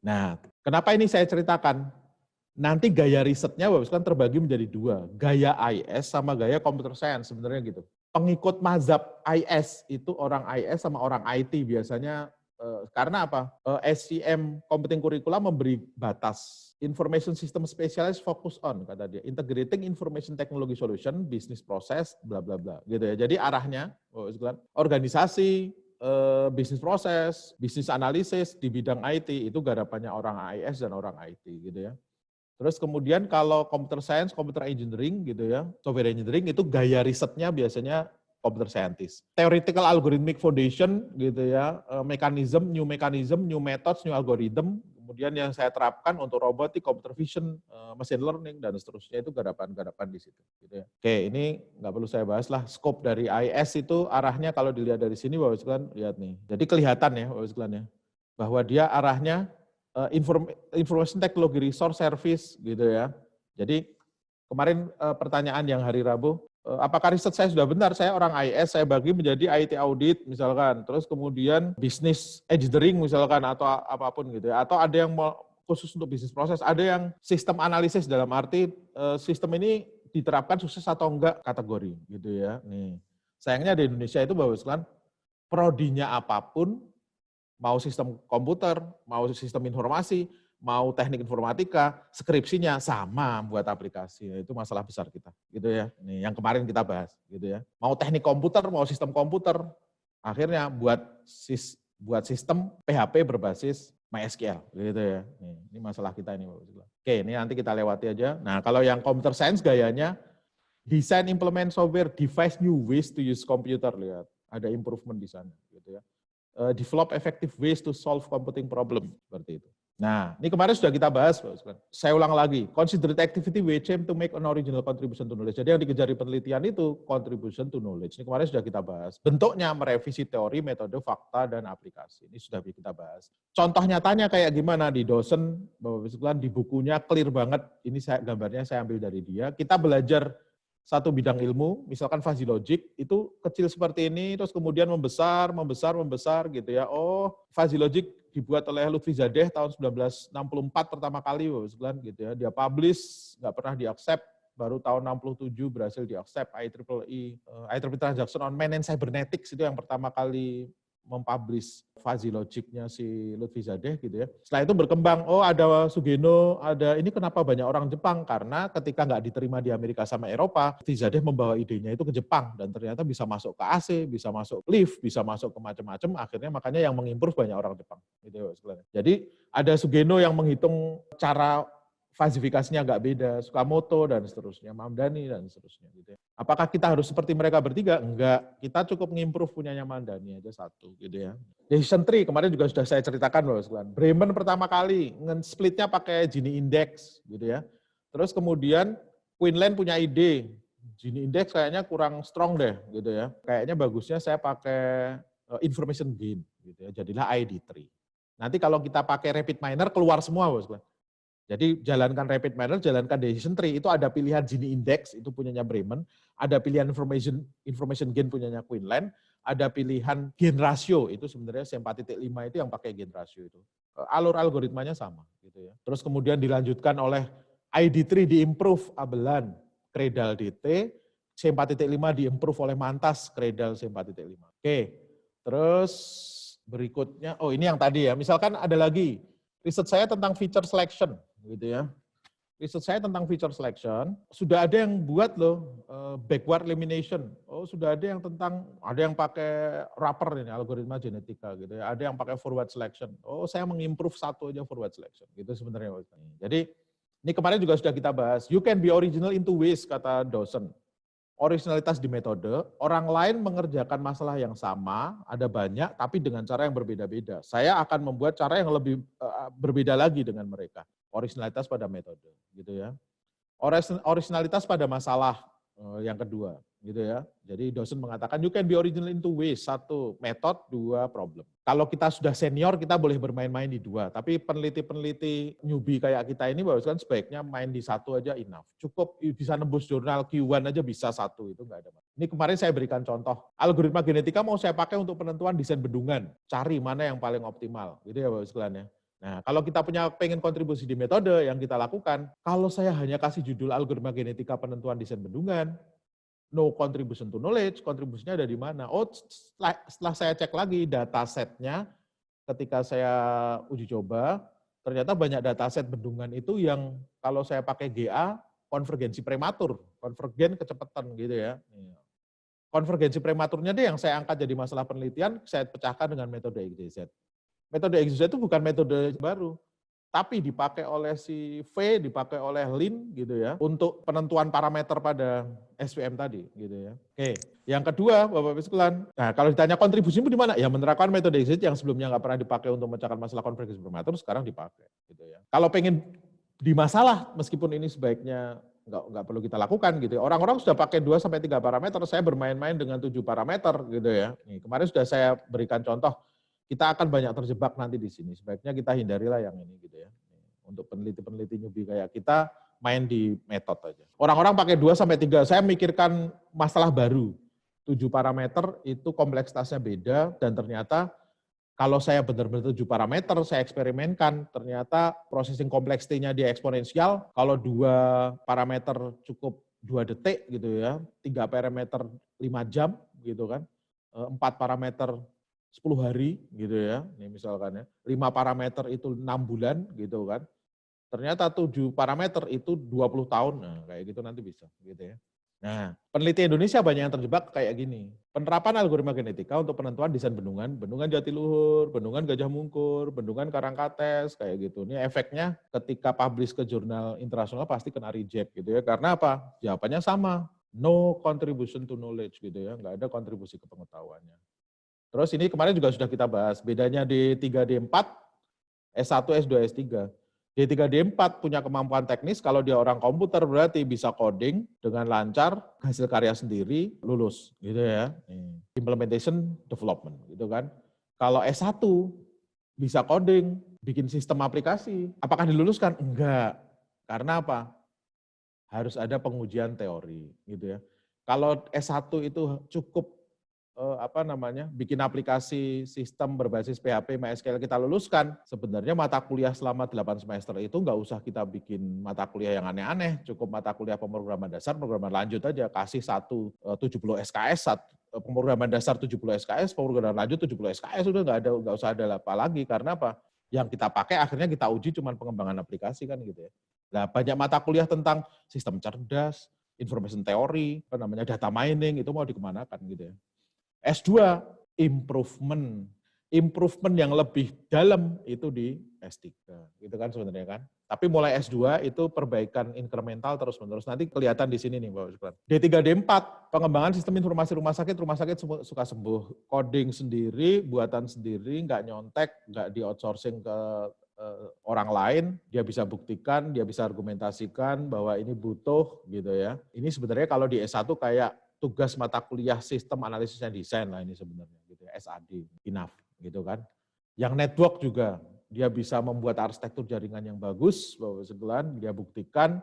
nah, kenapa ini saya ceritakan? Nanti gaya risetnya Bapak sekalian terbagi menjadi 2, gaya IS sama gaya computer science sebenarnya gitu. Pengikut mazhab IS itu orang IS sama orang IT biasanya, karena apa? SCM Computing Curricula memberi batas Information System Specialist focus on, kata dia, integrating information technology solution, business process, bla bla bla, gitu ya. Jadi arahnya, Bapak sekalian, organisasi, bisnis proses, bisnis analisis di bidang IT itu garapannya orang AIS dan orang IT gitu ya. Terus kemudian kalau computer science, computer engineering gitu ya, software engineering itu gaya risetnya biasanya computer scientist. Theoretical algorithmic foundation gitu ya, mechanism, new methods, new algorithm. Kemudian yang saya terapkan untuk robotik, computer vision, machine learning dan seterusnya itu garapan-garapan di situ. Gitu ya. Oke, ini nggak perlu saya bahas lah. Scope dari IS itu arahnya kalau dilihat dari sini Bapak sekalian lihat nih. Jadi kelihatan ya Bapak sekalian ya, bahwa dia arahnya information technology resource service gitu ya. Jadi kemarin pertanyaan yang hari Rabu, apakah riset saya sudah benar? Saya orang IS, saya bagi menjadi IT audit misalkan, terus kemudian bisnis engineering misalkan atau apapun gitu ya. Atau ada yang khusus untuk bisnis proses, ada yang sistem analisis dalam arti sistem ini diterapkan sukses atau enggak kategori gitu ya. Nih, sayangnya di Indonesia itu Bapak sekalian, prodinya apapun, mau sistem komputer, mau sistem informasi, mau teknik informatika, skripsinya sama buat aplikasi. Itu masalah besar kita, gitu ya. Ini yang kemarin kita bahas, gitu ya. Mau teknik komputer, mau sistem komputer, akhirnya buat sistem PHP berbasis MySQL, gitu ya. Ini masalah kita ini. Oke, ini nanti kita lewati aja. Nah, kalau yang computer science gayanya, design implement software, device new ways to use computer, lihat. Ada improvement di sana, gitu ya. Develop effective ways to solve computing problem, seperti itu. Nah, ini kemarin sudah kita bahas, saya ulang lagi, consider activity we aim to make an original contribution to knowledge. Jadi yang dikejar di penelitian itu contribution to knowledge. Ini kemarin sudah kita bahas. Bentuknya merevisi teori, metode, fakta, dan aplikasi. Ini sudah kita bahas. Contoh nyatanya kayak gimana di dosen, Bapak sekalian, di bukunya clear banget. Ini gambarnya saya ambil dari dia. Kita belajar satu bidang ilmu, misalkan fuzzy logic, itu kecil seperti ini, terus kemudian membesar gitu ya. Oh, fuzzy logic dibuat oleh Lutfi Zadeh tahun 1964 pertama kali, gitu ya. Dia publish, nggak pernah di-accept, baru tahun 67 berhasil di-accept IEEE Transaction on Man and Cybernetics, itu yang pertama kali mempublish fuzzy logic-nya si Lutfi Zadeh gitu ya. Setelah itu berkembang, oh ada Sugeno, ada ini kenapa banyak orang Jepang? Karena ketika nggak diterima di Amerika sama Eropa, Lutfi Zadeh membawa idenya itu ke Jepang dan ternyata bisa masuk ke AC, bisa masuk lift, bisa masuk ke macam-macam. Akhirnya makanya yang mengimprove banyak orang Jepang. Gitu ya. Jadi ada Sugeno yang menghitung cara falsifikasinya agak beda, Sukamoto dan seterusnya, Mamdani dan seterusnya. Gitu ya. Apakah kita harus seperti mereka bertiga? Enggak, kita cukup mengimprove punyanya Mamdani aja satu. Gitu ya. Decision tree kemarin juga sudah saya ceritakan Bapak sekalian. Bremen pertama kali, splitnya pakai Gini Index. Gitu ya. Terus kemudian Queensland punya ide, Gini Index kayaknya kurang strong deh. Gitu ya. Kayaknya bagusnya saya pakai information gain. Gitu ya. Jadilah ID tree. Nanti kalau kita pakai rapid miner keluar semua Bapak sekalian. Jadi jalankan rapid manner, jalankan decision tree, itu ada pilihan Gini Index, itu punyanya Bremen, ada pilihan information gain punyanya Quinlan, ada pilihan gain ratio, itu sebenarnya SEM4.5 itu yang pakai gain ratio itu. Alur algoritmanya sama gitu ya. Terus kemudian dilanjutkan oleh ID3 diimprove Abelan, Cradle DT, SEM4.5 diimprove oleh Mantas, Cradle SEM4.5. Oke, terus berikutnya, oh ini yang tadi ya, misalkan ada lagi, riset saya tentang feature selection, gitu ya. Riset saya tentang feature selection, sudah ada yang buat loh backward elimination. Oh, sudah ada yang ada yang pakai wrapper ini, algoritma genetika gitu ya. Ada yang pakai forward selection. Oh, saya mengimprove satu aja forward selection. Gitu sebenarnya. Jadi, ini kemarin juga sudah kita bahas. You can be original in two ways, kata dosen. Originalitas di metode, orang lain mengerjakan masalah yang sama, ada banyak, tapi dengan cara yang berbeda-beda. Saya akan membuat cara yang lebih berbeda lagi dengan mereka. Originalitas pada metode, gitu ya. Originalitas pada masalah yang kedua, gitu ya. Jadi dosen mengatakan you can be original in two ways, satu metode, dua problem. Kalau kita sudah senior kita boleh bermain-main di dua, tapi peneliti-peneliti newbie kayak kita ini kan sebaiknya main di satu aja enough. Cukup bisa nembus jurnal Q1 aja bisa satu, itu enggak ada. Ini kemarin saya berikan contoh, algoritma genetika mau saya pakai untuk penentuan desain bendungan, cari mana yang paling optimal, gitu ya Bapak sekalian ya. Nah, kalau kita pengen kontribusi di metode yang kita lakukan, kalau saya hanya kasih judul algoritma genetika penentuan desain bendungan, no contribution to knowledge, kontribusinya ada di mana? Oh, setelah saya cek lagi datasetnya, ketika saya uji coba, ternyata banyak dataset bendungan itu yang kalau saya pakai GA, konvergensi prematur, konvergen kecepatan gitu ya. Konvergensi prematurnya deh yang saya angkat jadi masalah penelitian, saya pecahkan dengan metode XYZ. Metode XYZ itu bukan metode baru, tapi dipakai oleh si V, dipakai oleh Lin gitu ya, untuk penentuan parameter pada SVM tadi gitu ya. Oke, yang kedua Bapak-Ibu sekalian, nah kalau ditanya kontribusimu di mana? Ya menerapkan metode XYZ yang sebelumnya nggak pernah dipakai untuk memecahkan masalah konvergensi prematur, sekarang dipakai gitu ya. Kalau pengen di masalah, meskipun ini sebaiknya nggak perlu kita lakukan gitu ya. Orang-orang sudah pakai 2 sampai 3 parameter, saya bermain-main dengan 7 parameter gitu ya. Nih, kemarin sudah saya berikan contoh, kita akan banyak terjebak nanti di sini. Sebaiknya kita hindarilah yang ini gitu ya. Untuk peneliti-peneliti newbie kayak kita main di metode aja. Orang-orang pakai 2 sampai 3, saya mikirkan masalah baru. 7 parameter itu kompleksitasnya beda dan ternyata kalau saya benar-benar 7 parameter, saya eksperimenkan, ternyata processing complexity-nya dia eksponensial. Kalau 2 parameter cukup 2 detik gitu ya, 3 parameter 5 jam gitu kan, 4 parameter 10 hari gitu ya, ini misalkan ya, 5 parameter itu 6 bulan gitu kan, ternyata 7 parameter itu 20 tahun, nah kayak gitu nanti bisa gitu ya. Nah, peneliti Indonesia banyak yang terjebak kayak gini, penerapan algoritma genetika untuk penentuan desain bendungan, bendungan Jatiluhur, bendungan Gajah Mungkur, bendungan Karangkates, kayak gitu. Ini efeknya ketika publish ke jurnal internasional pasti kena reject gitu ya, karena apa? Jawabannya sama, no contribution to knowledge gitu ya, nggak ada kontribusi ke pengetahuannya. Terus ini kemarin juga sudah kita bahas, bedanya D3, D4, S1, S2, S3. D3, D4 punya kemampuan teknis, kalau dia orang komputer berarti bisa coding dengan lancar, hasil karya sendiri, lulus. Gitu ya. Implementation development, gitu kan. Kalau S1 bisa coding, bikin sistem aplikasi. Apakah diluluskan? Enggak. Karena apa? Harus ada pengujian teori, gitu ya. Kalau S1 itu cukup bikin aplikasi sistem berbasis PHP MySQL kita luluskan, sebenarnya mata kuliah selama 8 semester itu nggak usah kita bikin mata kuliah yang aneh-aneh, cukup mata kuliah pemrograman dasar, pemrograman lanjut aja, kasih 70 SKS, pemrograman dasar 70 SKS, pemrograman lanjut 70 SKS, udah nggak usah ada apa lagi, karena apa? Yang kita pakai akhirnya kita uji cuma pengembangan aplikasi kan gitu ya. Nah, banyak mata kuliah tentang sistem cerdas, information theory, data mining, itu mau dikemanakan gitu ya. S2 improvement yang lebih dalam itu di S3 gitu kan sebenarnya kan. Tapi mulai S2 itu perbaikan incremental terus-menerus. Nanti kelihatan di sini nih Bapak Ibu. D3 D4 pengembangan sistem informasi rumah sakit suka sembuh, coding sendiri, buatan sendiri, nggak nyontek, nggak di outsourcing ke orang lain, dia bisa buktikan, dia bisa argumentasikan bahwa ini butuh gitu ya. Ini sebenarnya kalau di S1 kayak tugas mata kuliah sistem analisisnya desain lah ini sebenarnya gitu ya, SAD, enough gitu kan. Yang network juga dia bisa membuat arsitektur jaringan yang bagus, Bapak sekalian, dia buktikan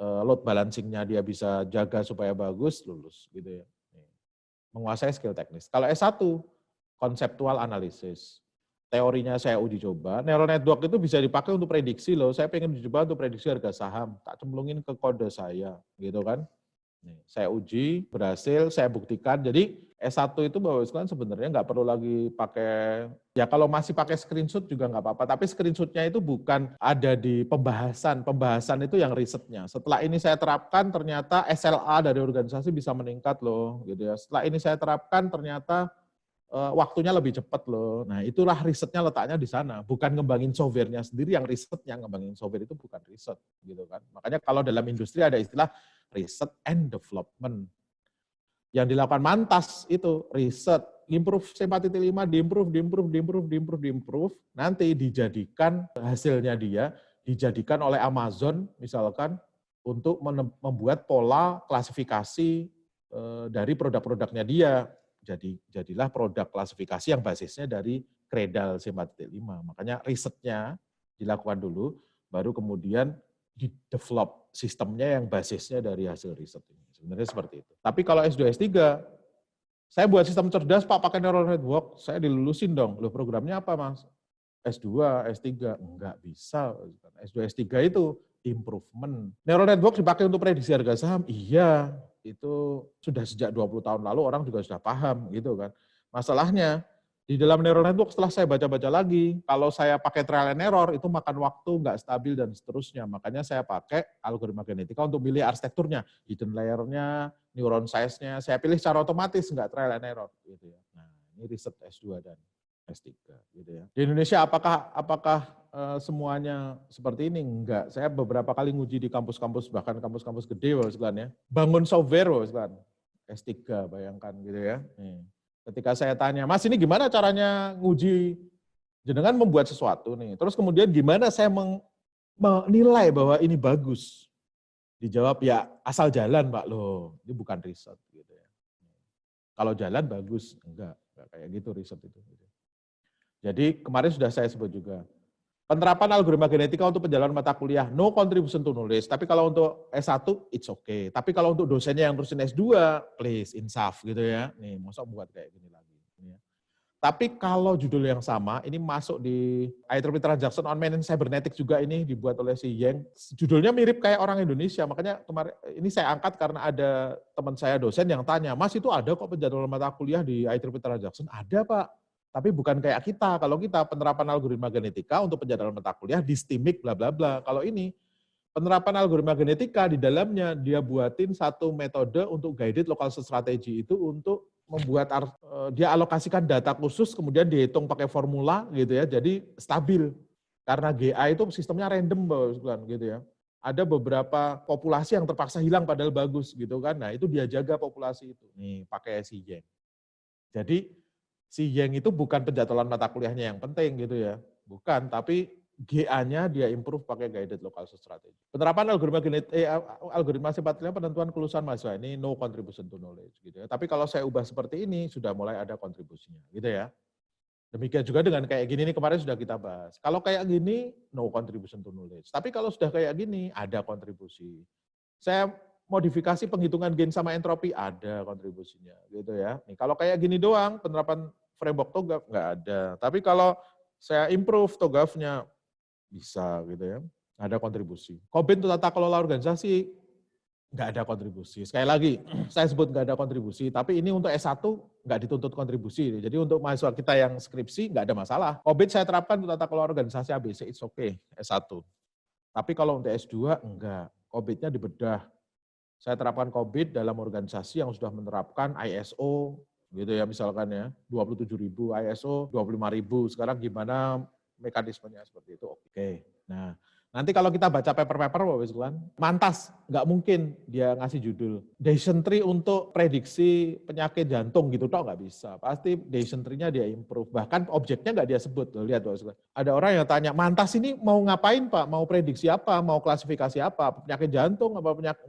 load balancing-nya dia bisa jaga supaya bagus, lulus gitu ya. Menguasai skill teknis. Kalau S1, konseptual analisis. Teorinya saya uji coba, neural network itu bisa dipakai untuk prediksi loh. Saya pengen uji coba untuk prediksi harga saham, tak cemplungin ke kode saya, gitu kan. Saya uji, berhasil, saya buktikan. Jadi S1 itu Bapak sekalian sebenarnya nggak perlu lagi pakai, ya kalau masih pakai screenshot juga nggak apa-apa, tapi screenshotnya itu bukan ada di pembahasan itu yang risetnya. Setelah ini saya terapkan ternyata SLA dari organisasi bisa meningkat loh, gitu ya. Setelah ini saya terapkan ternyata waktunya lebih cepat loh. Nah itulah risetnya letaknya di sana, bukan ngembangin softwarenya sendiri yang risetnya, ngembangin software itu bukan riset, gitu kan. Makanya kalau dalam industri ada istilah research and development. Yang dilakukan Mantas itu riset, improve C4.5, diimprove, nanti dijadikan hasilnya dia, dijadikan oleh Amazon misalkan untuk membuat pola klasifikasi dari produk-produknya dia. Jadilah produk klasifikasi yang basisnya dari Cradle C4.5. Makanya risetnya dilakukan dulu, baru kemudian di-develop sistemnya yang basisnya dari hasil riset ini. Sebenarnya seperti itu. Tapi kalau S2, S3, saya buat sistem cerdas Pak pakai neural network, saya dilulusin dong. Loh programnya apa Mas? S2, S3, enggak bisa. S2, S3 itu improvement. Neural network dipakai untuk prediksi harga saham? Iya, itu sudah sejak 20 tahun lalu orang juga sudah paham gitu kan. Masalahnya di dalam neural network setelah saya baca-baca lagi, kalau saya pakai trial and error itu makan waktu, nggak stabil dan seterusnya. Makanya saya pakai algoritma genetika untuk pilih arsitekturnya, hidden layer-nya, neuron size-nya, saya pilih secara otomatis, nggak trial and error. Gitu ya. Nah ini riset S2 dan S3 gitu ya. Di Indonesia apakah semuanya seperti ini? Enggak. Saya beberapa kali nguji di kampus-kampus, bahkan kampus-kampus gede Bapak sekalian ya. Bangun software Bapak sekalian. S3 bayangkan gitu ya. Nih. Ketika saya tanya, Mas ini gimana caranya nguji jenengan membuat sesuatu nih. Terus kemudian gimana saya menilai bahwa ini bagus? Dijawab ya asal jalan Pak loh. Ini bukan riset gitu ya. Kalau jalan bagus, enggak kayak gitu riset itu. Jadi kemarin sudah saya sebut juga. Penerapan algoritma genetika untuk penjalanan mata kuliah, no contribution to knowledge. Tapi kalau untuk S1, it's okay. Tapi kalau untuk dosennya yang terusin S2, please, insaf gitu ya. Nih, masa buat kayak gini lagi. Tapi kalau judul yang sama, ini masuk di IEEE Transaction on Man and Cybernetics juga ini dibuat oleh si Yang. Judulnya mirip kayak orang Indonesia, makanya kemarin ini saya angkat karena ada teman saya dosen yang tanya, Mas itu ada kok penjadwalan mata kuliah di IEEE Transaction? Ada Pak. Tapi bukan kayak kita. Kalau kita penerapan algoritma genetika untuk penjadwalan mata kuliah di STIMIC bla bla bla. Kalau ini penerapan algoritma genetika di dalamnya dia buatin satu metode untuk guided local search strategy itu untuk membuat dia alokasikan data khusus kemudian dihitung pakai formula gitu ya. Jadi stabil. Karena GA itu sistemnya random Bapak gitu ya. Ada beberapa populasi yang terpaksa hilang padahal bagus gitu kan. Nah, itu dia jaga populasi itu. Nih, pakai si Yang. Jadi si Yang itu bukan penjadwalan mata kuliahnya yang penting gitu ya. Bukan, tapi GA-nya dia improve pakai guided local search strategy. Penerapan algoritma sifatnya penentuan kelulusan mahasiswa ini no contribution to knowledge gitu ya. Tapi kalau saya ubah seperti ini sudah mulai ada kontribusinya gitu ya. Demikian juga dengan kayak gini nih kemarin sudah kita bahas. Kalau kayak gini no contribution to knowledge. Tapi kalau sudah kayak gini ada kontribusi. Saya modifikasi penghitungan gain sama entropi ada kontribusinya gitu ya. Nih kalau kayak gini doang penerapan framework TOGAF nggak ada. Tapi kalau saya improve TOGAF-nya bisa gitu ya. Ada kontribusi. Koben untuk tata kelola organisasi nggak ada kontribusi. Sekali lagi saya sebut nggak ada kontribusi, tapi ini untuk S1 nggak dituntut kontribusi. Jadi untuk mahasiswa kita yang skripsi nggak ada masalah. Koben saya terapkan untuk tata kelola organisasi ABC, it's okay S1. Tapi kalau untuk S2 enggak. Kobennya dibedah. Saya terapkan COVID dalam organisasi yang sudah menerapkan ISO gitu ya misalkan ya 27.000 ISO 25.000 sekarang gimana mekanismenya seperti itu. Oke. Nah nanti kalau kita baca paper-paper Mantas nggak mungkin dia ngasih judul decision tree untuk prediksi penyakit jantung gitu toh nggak bisa. Pasti decision tree-nya dia improve. Bahkan objeknya nggak dia sebut. Lihat ada orang yang tanya Mantas ini mau ngapain Pak? Mau prediksi apa? Mau klasifikasi apa? Penyakit jantung apa penyakit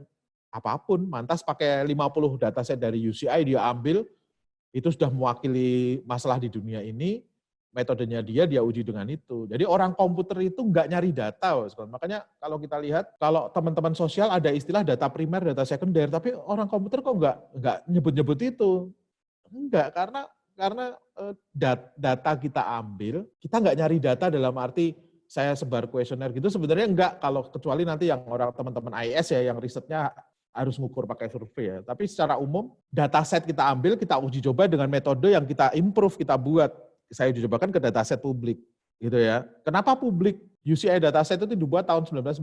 apapun, Mantas pakai 50 dataset dari UCI dia ambil, itu sudah mewakili masalah di dunia ini, metodenya dia uji dengan itu. Jadi orang komputer itu nggak nyari data. Makanya kalau kita lihat, kalau teman-teman sosial ada istilah data primer, data sekunder, tapi orang komputer kok nggak nyebut-nyebut itu. Enggak, karena data kita ambil, kita nggak nyari data dalam arti saya sebar kuesioner gitu, sebenarnya enggak, kalau kecuali nanti yang orang teman-teman AIS ya, yang risetnya harus ngukur pakai survei ya. Tapi secara umum, dataset kita ambil, kita uji coba dengan metode yang kita improve, kita buat. Saya uji cobakan ke dataset publik, gitu ya. Kenapa publik? UCI dataset itu dibuat tahun 1995.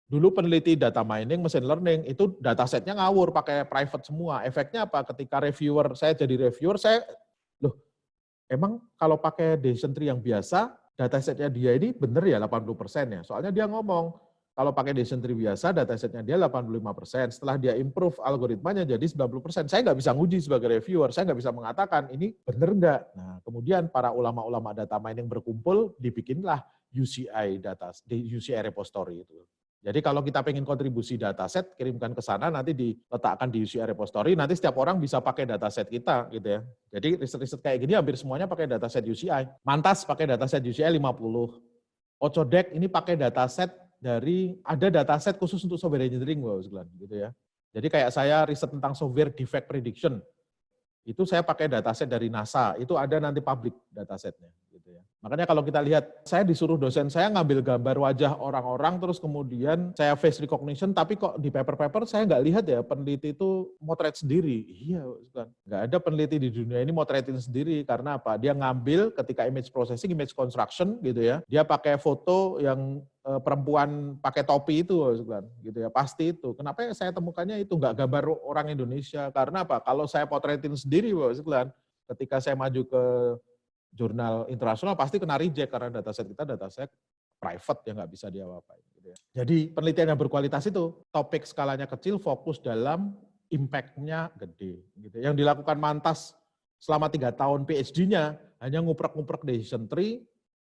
Dulu peneliti data mining, machine learning, itu datasetnya ngawur, pakai private semua. Efeknya apa? Ketika reviewer, saya jadi reviewer, loh, emang kalau pakai decision tree yang biasa, datasetnya dia ini benar ya 80% ya? Soalnya dia ngomong, kalau pakai decision tree biasa, datasetnya dia 85%. Setelah dia improve algoritmanya jadi 90%. Saya nggak bisa nguji sebagai reviewer, saya nggak bisa mengatakan ini benar nggak. Nah, kemudian para ulama-ulama data mining berkumpul, dibikinlah UCI repository itu. Jadi kalau kita pengen kontribusi dataset, kirimkan ke sana, nanti diletakkan di UCI repository, nanti setiap orang bisa pakai dataset kita, gitu ya. Jadi riset-riset kayak gini hampir semuanya pakai dataset UCI. Mantas pakai dataset UCI 50. Ocodec ini pakai dataset ada dataset khusus untuk software engineering, gitu ya. Jadi kayak saya riset tentang software defect prediction, itu saya pakai dataset dari NASA, itu ada nanti public datasetnya, gitu ya. Makanya kalau kita lihat, saya disuruh dosen saya ngambil gambar wajah orang-orang, terus kemudian saya face recognition, tapi kok di paper-paper saya nggak lihat ya peneliti itu motret sendiri. Iya, kan. Nggak ada peneliti di dunia ini motretin sendiri, karena apa? Dia ngambil ketika image processing, image construction, gitu ya. Dia pakai foto yang perempuan pakai topi itu, kan, gitu ya, pasti itu. Kenapa saya temukannya itu nggak gambar orang Indonesia? Karena apa? Kalau saya potretin sendiri, kan, ketika saya maju ke jurnal internasional pasti kena reject karena dataset kita dataset private yang nggak bisa diapa-apain. Gitu ya. Jadi penelitian yang berkualitas itu topik skalanya kecil, fokus dalam impact-nya gede. Gitu. Yang dilakukan Mantas selama 3 tahun PhD-nya hanya nguprek-nguprek decision tree,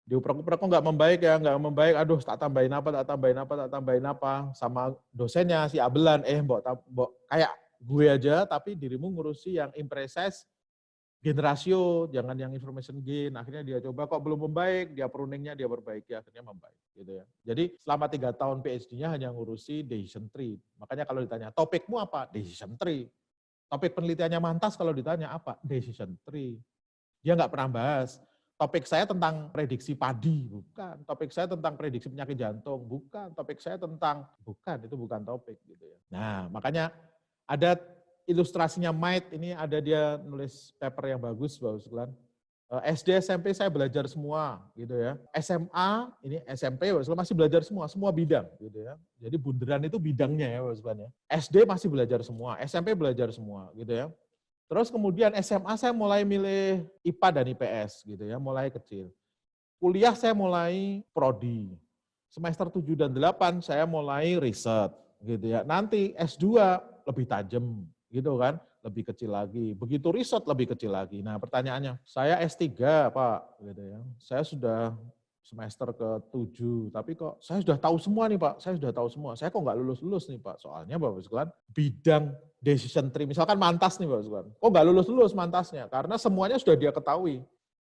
diuprek-uprek kok nggak membaik, aduh tak tambahin apa, sama dosennya si Abelan, mbok kayak gue aja tapi dirimu ngurusi yang imprecise gain ratio, jangan yang information gain, akhirnya dia coba kok belum membaik, dia pruningnya dia perbaiki, akhirnya membaik. Gitu ya. Jadi selama 3 tahun PhD-nya hanya ngurusi decision tree. Makanya kalau ditanya, topikmu apa? Decision tree. Topik penelitiannya Mantas kalau ditanya apa? Decision tree. Dia nggak pernah bahas. Topik saya tentang prediksi padi, bukan. Topik saya tentang prediksi penyakit jantung, bukan. Topik saya tentang, itu bukan topik. Gitu ya. Nah, makanya ada ilustrasinya Might, ini ada dia nulis paper yang bagus, kan. SD, SMP saya belajar semua, gitu ya. SMA, ini SMP, masih belajar semua bidang, gitu ya. Jadi bunderan itu bidangnya ya, kan ya. SD masih belajar semua, SMP belajar semua, gitu ya. Terus kemudian SMA saya mulai milih IPA dan IPS gitu ya, mulai kecil. Kuliah saya mulai prodi. Semester 7 dan 8 saya mulai riset gitu ya. Nanti S2 lebih tajam gitu kan, lebih kecil lagi. Begitu riset lebih kecil lagi. Nah, pertanyaannya, saya S3 Pak gitu ya. Saya sudah semester ke-7, tapi kok saya sudah tahu semua nih Pak, saya sudah tahu semua. Saya kok nggak lulus-lulus nih Pak, soalnya Bapak Sekalian bidang decision tree, misalkan Mantas nih Bapak Sekalian, kok nggak lulus-lulus Mantasnya? Karena semuanya sudah dia ketahui.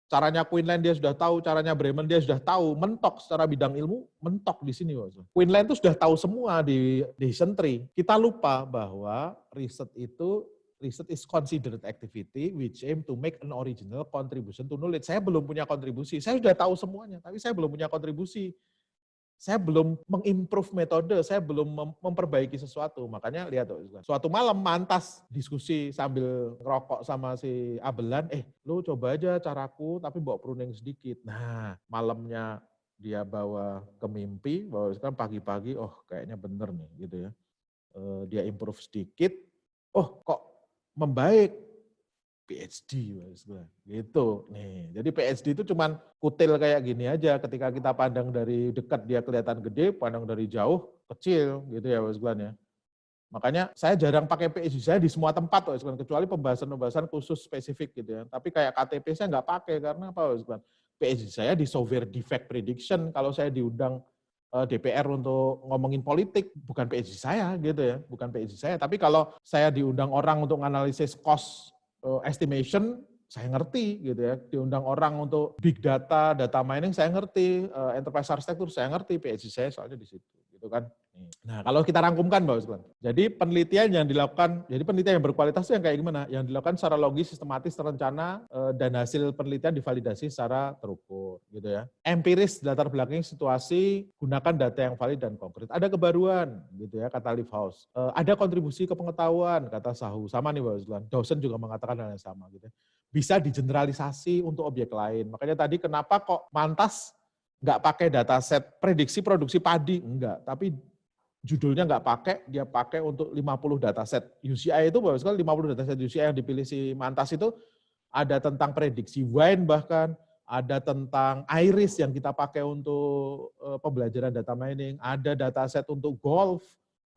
Caranya Queensland dia sudah tahu, caranya Bremen dia sudah tahu, mentok secara bidang ilmu, mentok di sini Bapak Sekalian. Queensland itu sudah tahu semua di decision tree. Kita lupa bahwa riset itu research is considered activity which aim to make an original contribution to knowledge. Saya belum punya kontribusi. Saya sudah tahu semuanya, tapi saya belum punya kontribusi. Saya belum mengimprove metode, saya belum memperbaiki sesuatu. Makanya lihat, suatu malam Mantas diskusi sambil ngerokok sama si Abelan, lu coba aja caraku tapi bawa pruning sedikit. Nah, malamnya dia bawa ke mimpi, bahwa sekarang pagi-pagi, kayaknya bener nih gitu ya. Dia improve sedikit, kok membaik, PhD gitu nih. Jadi PhD itu cuman kutil kayak gini aja, ketika kita pandang dari dekat dia kelihatan gede, pandang dari jauh kecil gitu ya Mas Glenn ya. Makanya saya jarang pakai PhD saya di semua tempat Mas Glenn, kecuali pembahasan-pembahasan khusus spesifik gitu ya. Tapi kayak KTP saya nggak pakai karena apa Mas Glenn? PhD saya di software defect prediction. Kalau saya diundang DPR untuk ngomongin politik, bukan PhD saya gitu ya, bukan PhD saya. Tapi kalau saya diundang orang untuk analisis cost estimation, saya ngerti gitu ya. Diundang orang untuk big data, data mining saya ngerti, enterprise architecture saya ngerti, PhD saya soalnya di situ gitu kan. Nah, kalau kita rangkumkan Bapak Sekalian. Jadi penelitian yang dilakukan, jadi penelitian yang berkualitas itu yang kayak gimana? Yang dilakukan secara logis, sistematis, terencana, dan hasil penelitian divalidasi secara terukur gitu ya. Empiris, latar belakang situasi, gunakan data yang valid dan konkret. Ada kebaruan gitu ya, kata Livehouse. Ada kontribusi ke pengetahuan, kata Sahu. Sama nih Bapak Sekalian. Dosen juga mengatakan hal yang sama gitu ya. Bisa digeneralisasi untuk objek lain. Makanya tadi kenapa kok Mantas nggak pakai dataset prediksi produksi padi? Enggak, tapi judulnya nggak pakai, dia pakai untuk 50 dataset. UCI itu Bapak sekali 50 dataset UCI yang dipilih si Mantas itu ada tentang prediksi wine bahkan, ada tentang iris yang kita pakai untuk pembelajaran data mining, ada dataset untuk golf,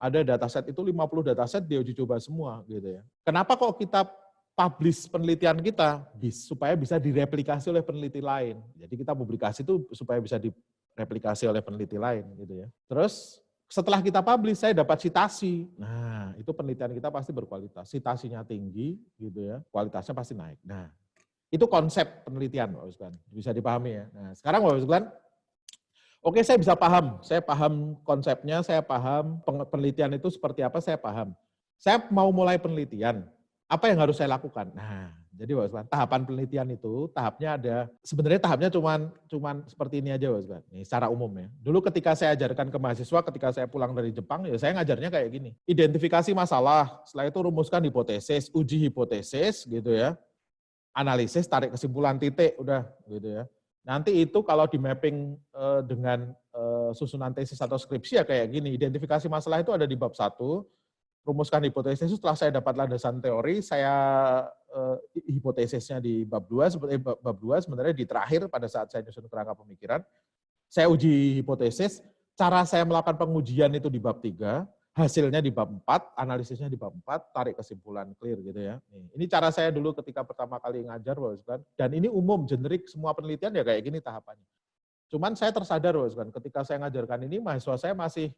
ada dataset itu 50 dataset dia uji coba semua gitu ya. Kenapa kok kita publish penelitian kita supaya bisa direplikasi oleh peneliti lain. Jadi kita publikasi itu supaya bisa direplikasi oleh peneliti lain gitu ya. Terus setelah kita publish, saya dapat citasi. Nah, itu penelitian kita pasti berkualitas. Citasinya tinggi, gitu ya, kualitasnya pasti naik. Nah, itu konsep penelitian, Bapak Sekalian. Bisa dipahami ya. Nah, sekarang Bapak Sekalian, oke saya bisa paham. Saya paham konsepnya, saya paham penelitian itu seperti apa, saya paham. Saya mau mulai penelitian, apa yang harus saya lakukan? Nah, jadi Bapak Sekalian, tahapan penelitian itu tahapnya ada, sebenarnya tahapnya cuman seperti ini aja Bapak Sekalian. Ini secara umum ya. Dulu ketika saya ajarkan ke mahasiswa, ketika saya pulang dari Jepang, ya saya ngajarnya kayak gini. Identifikasi masalah, setelah itu rumuskan hipotesis, uji hipotesis gitu ya. Analisis, tarik kesimpulan, titik, udah gitu ya. Nanti itu kalau di mapping dengan susunan tesis atau skripsi ya kayak gini. Identifikasi masalah itu ada di bab 1. Rumuskan hipotesis setelah saya dapat landasan teori, saya hipotesisnya di bab 2, bab 2 sebenarnya di terakhir pada saat saya nyusun kerangka pemikiran, saya uji hipotesis, cara saya melakukan pengujian itu di bab 3, hasilnya di bab 4, analisisnya di bab 4, tarik kesimpulan, clear gitu ya. Ini cara saya dulu ketika pertama kali ngajar, dan ini umum, generik, semua penelitian ya kayak gini tahapannya. Cuman saya tersadar, ketika saya ngajarkan ini, mahasiswa saya masih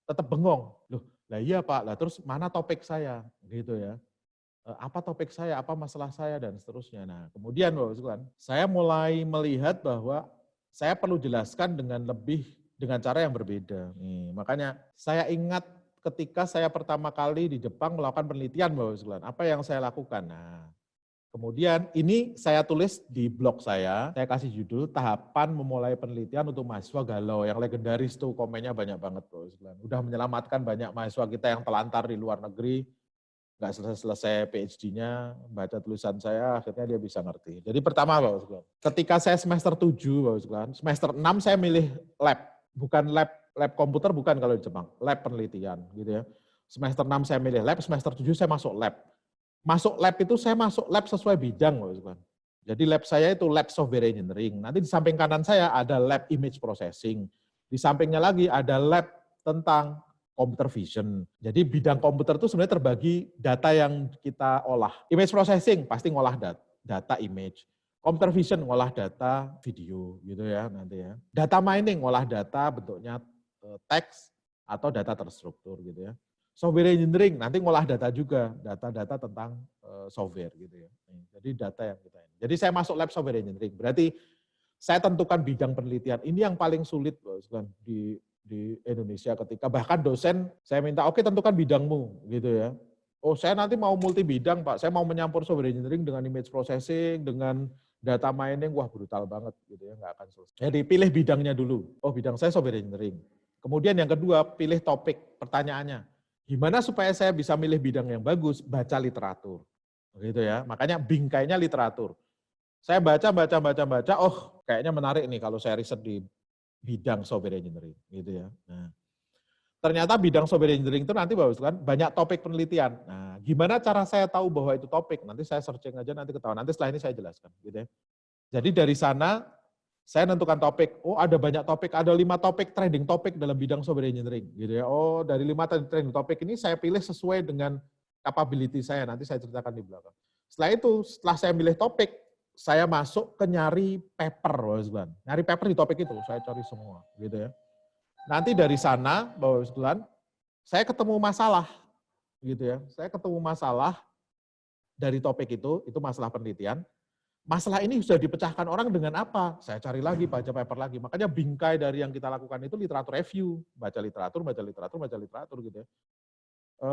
tetap bengong. Loh, lah iya Pak, lah terus mana topik saya? Gitu ya. Apa topik saya, apa masalah saya, dan seterusnya. Nah, kemudian saya mulai melihat bahwa saya perlu jelaskan dengan cara yang berbeda. Nih, makanya saya ingat ketika saya pertama kali di Jepang melakukan penelitian, apa yang saya lakukan. Nah, kemudian ini saya tulis di blog saya kasih judul tahapan memulai penelitian untuk mahasiswa galau, yang legendaris tuh komennya banyak banget. Udah menyelamatkan banyak mahasiswa kita yang telantar di luar negeri, nggak selesai-selesai PhD-nya, baca tulisan saya, akhirnya dia bisa ngerti. Jadi pertama Bapak Sekalian, ketika saya semester 7, Bapak Sekalian, semester 6 saya milih lab, bukan lab komputer, bukan kalau di Jepang, lab penelitian gitu ya. Semester 6 saya milih lab, semester 7 saya masuk lab. Masuk lab itu saya masuk lab sesuai bidang, Bapak Sekalian. Jadi lab saya itu lab software engineering. Nanti di samping kanan saya ada lab image processing. Di sampingnya lagi ada lab tentang computer vision. Jadi bidang komputer itu sebenarnya terbagi data yang kita olah. Image processing pasti ngolah data image. Computer vision ngolah data video gitu ya nanti ya. Data mining ngolah data bentuknya teks atau data terstruktur gitu ya. Software engineering nanti ngolah data juga, data-data tentang software gitu ya. Jadi data yang kita ini. Jadi saya masuk lab software engineering. Berarti saya tentukan bidang penelitian. Ini yang paling sulit di Indonesia ketika bahkan dosen saya minta oke tentukan bidangmu gitu ya. Oh saya nanti mau multi bidang Pak, saya mau menyampur software engineering dengan image processing, dengan data mining, wah brutal banget gitu ya, nggak akan selesai. Jadi pilih bidangnya dulu. Oh bidang saya software engineering. Kemudian yang kedua pilih topik pertanyaannya. Gimana supaya saya bisa milih bidang yang bagus? Baca literatur. Gitu ya. Makanya bingkainya literatur. Saya baca, oh kayaknya menarik nih kalau saya riset di bidang software engineering. Gitu ya. Nah, ternyata bidang software engineering itu nanti Bapak Sekalian banyak topik penelitian. Nah, gimana cara saya tahu bahwa itu topik? Nanti saya searching aja, nanti ketahuan. Nanti setelah ini saya jelaskan. Gitu ya. Jadi dari sana saya nentukan topik, oh ada banyak topik, ada 5 topik, trending topik dalam bidang software engineering. Gitu ya. Oh dari 5 trending topik ini saya pilih sesuai dengan capability saya, nanti saya ceritakan di belakang. Setelah itu, setelah saya milih topik, saya masuk ke nyari paper, nyari paper di topik itu, saya cari semua. Gitu ya. Nanti dari sana, Bapak Sekalian, saya ketemu masalah. Gitu ya. Saya ketemu masalah dari topik itu masalah penelitian. Masalah ini sudah dipecahkan orang dengan apa? Saya cari lagi, baca paper lagi. Makanya bingkai dari yang kita lakukan itu literatur review. Baca literatur gitu ya.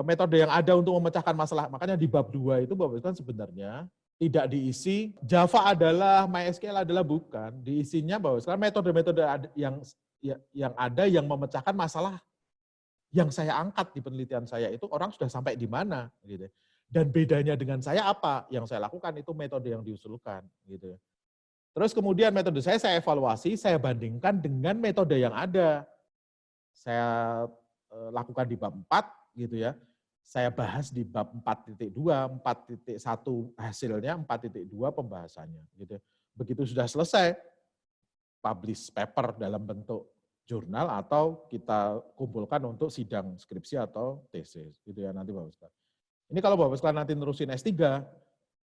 Metode yang ada untuk memecahkan masalah. Makanya di bab 2 itu Bapak kan sebenarnya tidak diisi Java adalah, MySQL adalah bukan. Diisinya bahwa sekarang metode-metode yang ada yang memecahkan masalah yang saya angkat di penelitian saya itu orang sudah sampai di mana gitu. Dan bedanya dengan saya apa? Yang saya lakukan itu metode yang diusulkan gitu. Terus kemudian metode saya evaluasi, saya bandingkan dengan metode yang ada. Saya lakukan di bab 4 gitu ya. Saya bahas di bab 4.2, 4.1 hasilnya, 4.2 pembahasannya gitu. Begitu sudah selesai, publish paper dalam bentuk jurnal atau kita kumpulkan untuk sidang skripsi atau tesis gitu ya nanti Bapak sekalian. Ini kalau Bapak sekalian nanti nerusin S3,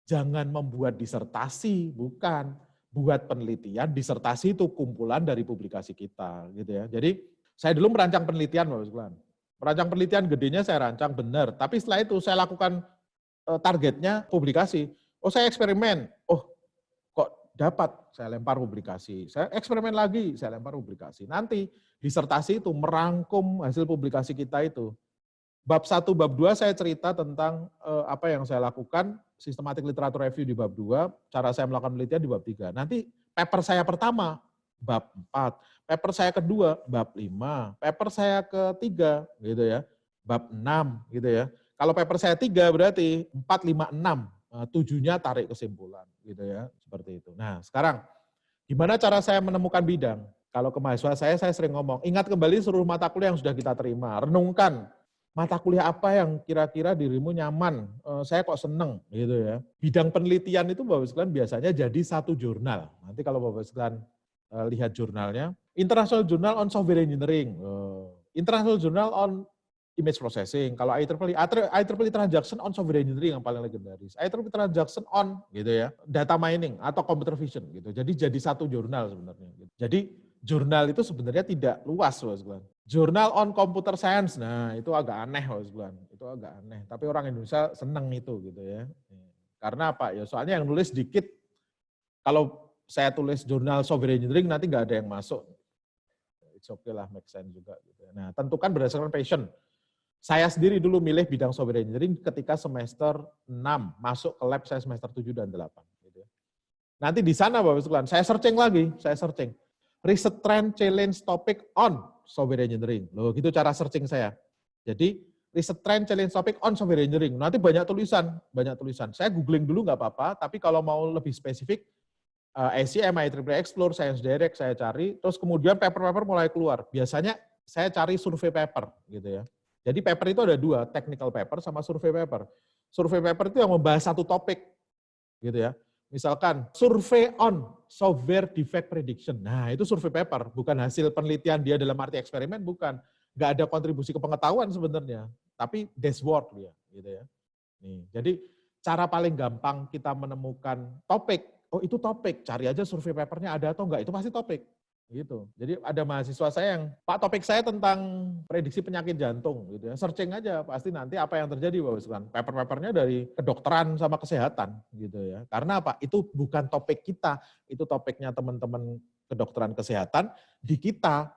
jangan membuat disertasi, bukan. Buat penelitian, disertasi itu kumpulan dari publikasi kita gitu ya. Jadi saya dulu merancang penelitian Bapak sekalian. Merancang penelitian gedenya saya rancang benar, tapi setelah itu saya lakukan targetnya publikasi. Oh saya eksperimen, oh kok dapat, saya lempar publikasi. Saya eksperimen lagi, saya lempar publikasi. Nanti disertasi itu merangkum hasil publikasi kita itu. Bab 1, bab 2 saya cerita tentang apa yang saya lakukan, sistematik literatur review di bab 2, cara saya melakukan penelitian di bab 3. Nanti paper saya pertama, bab 4, paper saya kedua, bab 5, paper saya ketiga, gitu ya, bab 6, gitu ya. Kalau paper saya 3 berarti 4, 5, 6, 7-nya tarik kesimpulan, gitu ya, seperti itu. Nah sekarang, gimana cara saya menemukan bidang? Kalau ke mahasiswa saya sering ngomong, ingat kembali seluruh mata kuliah yang sudah kita terima, renungkan, mata kuliah apa yang kira-kira dirimu nyaman, saya kok seneng gitu ya. Bidang penelitian itu Bapak sekalian biasanya jadi satu jurnal. Nanti kalau Bapak sekalian lihat jurnalnya, International Journal on Software Engineering, International Journal on Image Processing, kalau IEEE Transaction on Software Engineering yang paling legendaris, IEEE Transaction on gitu ya, Data Mining atau Computer Vision gitu. Jadi satu jurnal sebenarnya. Gitu. Jadi jurnal itu sebenarnya tidak luas Bapak sekalian. Jurnal on Computer Science, nah itu agak aneh Bapak sekalian. Itu agak aneh, tapi orang Indonesia seneng itu gitu ya. Karena apa? Ya soalnya yang nulis dikit. Kalau saya tulis jurnal software engineering nanti nggak ada yang masuk. It's okay lah, make sense juga gitu. Nah, tentukan berdasarkan passion. Saya sendiri dulu milih bidang software engineering ketika semester 6, masuk ke lab saya semester 7 dan 8 gitu. Nanti di sana Bapak sekalian, saya searching lagi, Research Trend Challenge Topic on Software Engineering. Loh, gitu cara searching saya. Jadi, Research Trend Challenge Topic on Software Engineering. Nanti banyak tulisan. Saya googling dulu nggak apa-apa, tapi kalau mau lebih spesifik, ACM, IEEE Explore, Science Direct saya cari, terus kemudian paper-paper mulai keluar. Biasanya saya cari survei paper, gitu ya. Jadi paper itu ada 2, technical paper sama survei paper. Survei paper itu yang membahas satu topik, gitu ya. Misalkan survei on software defect prediction. Nah, itu survei paper, bukan hasil penelitian dia dalam arti eksperimen, bukan. Nggak ada kontribusi ke pengetahuan sebenarnya, tapi dashboard dia, gitu ya. Nih, jadi cara paling gampang kita menemukan topik, oh itu topik, cari aja survei papernya ada atau enggak, itu pasti topik. Gitu. Jadi ada mahasiswa saya yang, Pak topik saya tentang prediksi penyakit jantung, gitu ya. Searching aja, pasti nanti apa yang terjadi Bapak sekalian. Paper-papernya dari kedokteran sama kesehatan, gitu ya. Karena apa? Itu bukan topik kita, itu topiknya teman-teman kedokteran kesehatan. Di kita,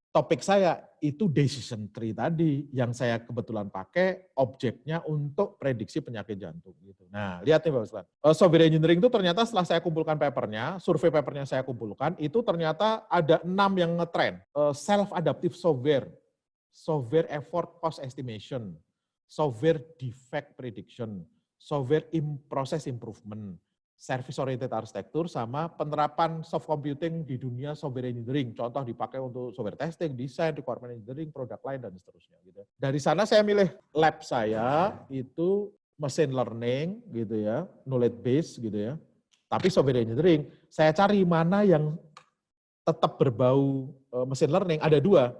topik saya itu decision tree tadi yang saya kebetulan pakai objeknya untuk prediksi penyakit jantung gitu. Nah, lihat nih Bapak sekalian. Software engineering itu ternyata setelah saya kumpulkan papernya, survei papernya saya kumpulkan, itu ternyata ada 6 yang ngetrend. Self-adaptive software, software effort cost estimation, software defect prediction, software process improvement, service oriented architecture, sama penerapan soft computing di dunia software engineering. Contoh dipakai untuk software testing, desain, requirement engineering, product line, dan seterusnya. Gitu. Dari sana saya milih lab saya itu machine learning, gitu ya, knowledge base, gitu ya. Tapi software engineering, saya cari mana yang tetap berbau machine learning. Ada 2.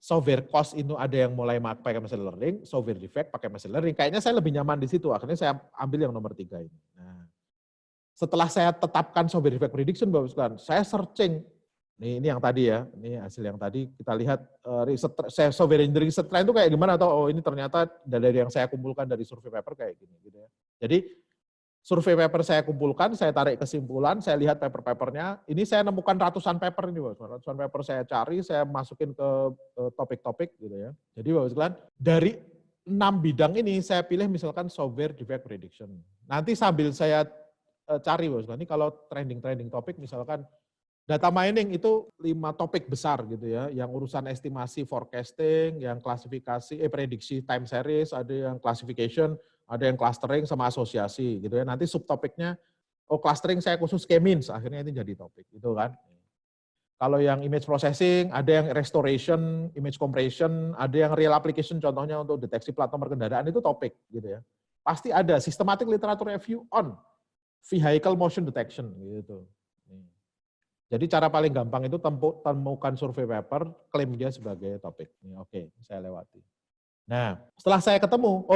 Software cost itu ada yang mulai pakai machine learning, software defect pakai machine learning. Kayaknya saya lebih nyaman di situ. Akhirnya saya ambil yang nomor 3 ini. Nah, setelah saya tetapkan software defect prediction, Bapak sekalian, saya searching. Ini yang tadi ya, ini hasil yang tadi kita lihat software engineering research trend itu kayak gimana, atau oh ini ternyata dari yang saya kumpulkan dari survei paper kayak gini gitu ya. Jadi survei paper saya kumpulkan, saya tarik kesimpulan, saya lihat paper-papernya. Ini saya nemukan ratusan paper ini, Bapak. Ratusan paper saya cari, saya masukin ke topik-topik gitu ya. Jadi Bapak sekalian, dari 6 bidang ini saya pilih misalkan software defect prediction. Nanti sambil saya cari Bapak sekalian, ini kalau trending topik misalkan data mining itu 5 topik besar gitu ya, yang urusan estimasi forecasting, yang klasifikasi, prediksi time series, ada yang classification, ada yang clustering sama asosiasi gitu ya. Nanti subtopiknya, clustering saya khusus K-means, akhirnya ini jadi topik gitu kan. Kalau yang image processing, ada yang restoration, image compression, ada yang real application, contohnya untuk deteksi plat nomor kendaraan, itu topik gitu ya. Pasti ada systematic literature review on vehicle motion detection gitu. Jadi cara paling gampang itu temukan survei paper, klaim dia sebagai topik. Oke, saya lewati. Nah, setelah saya ketemu,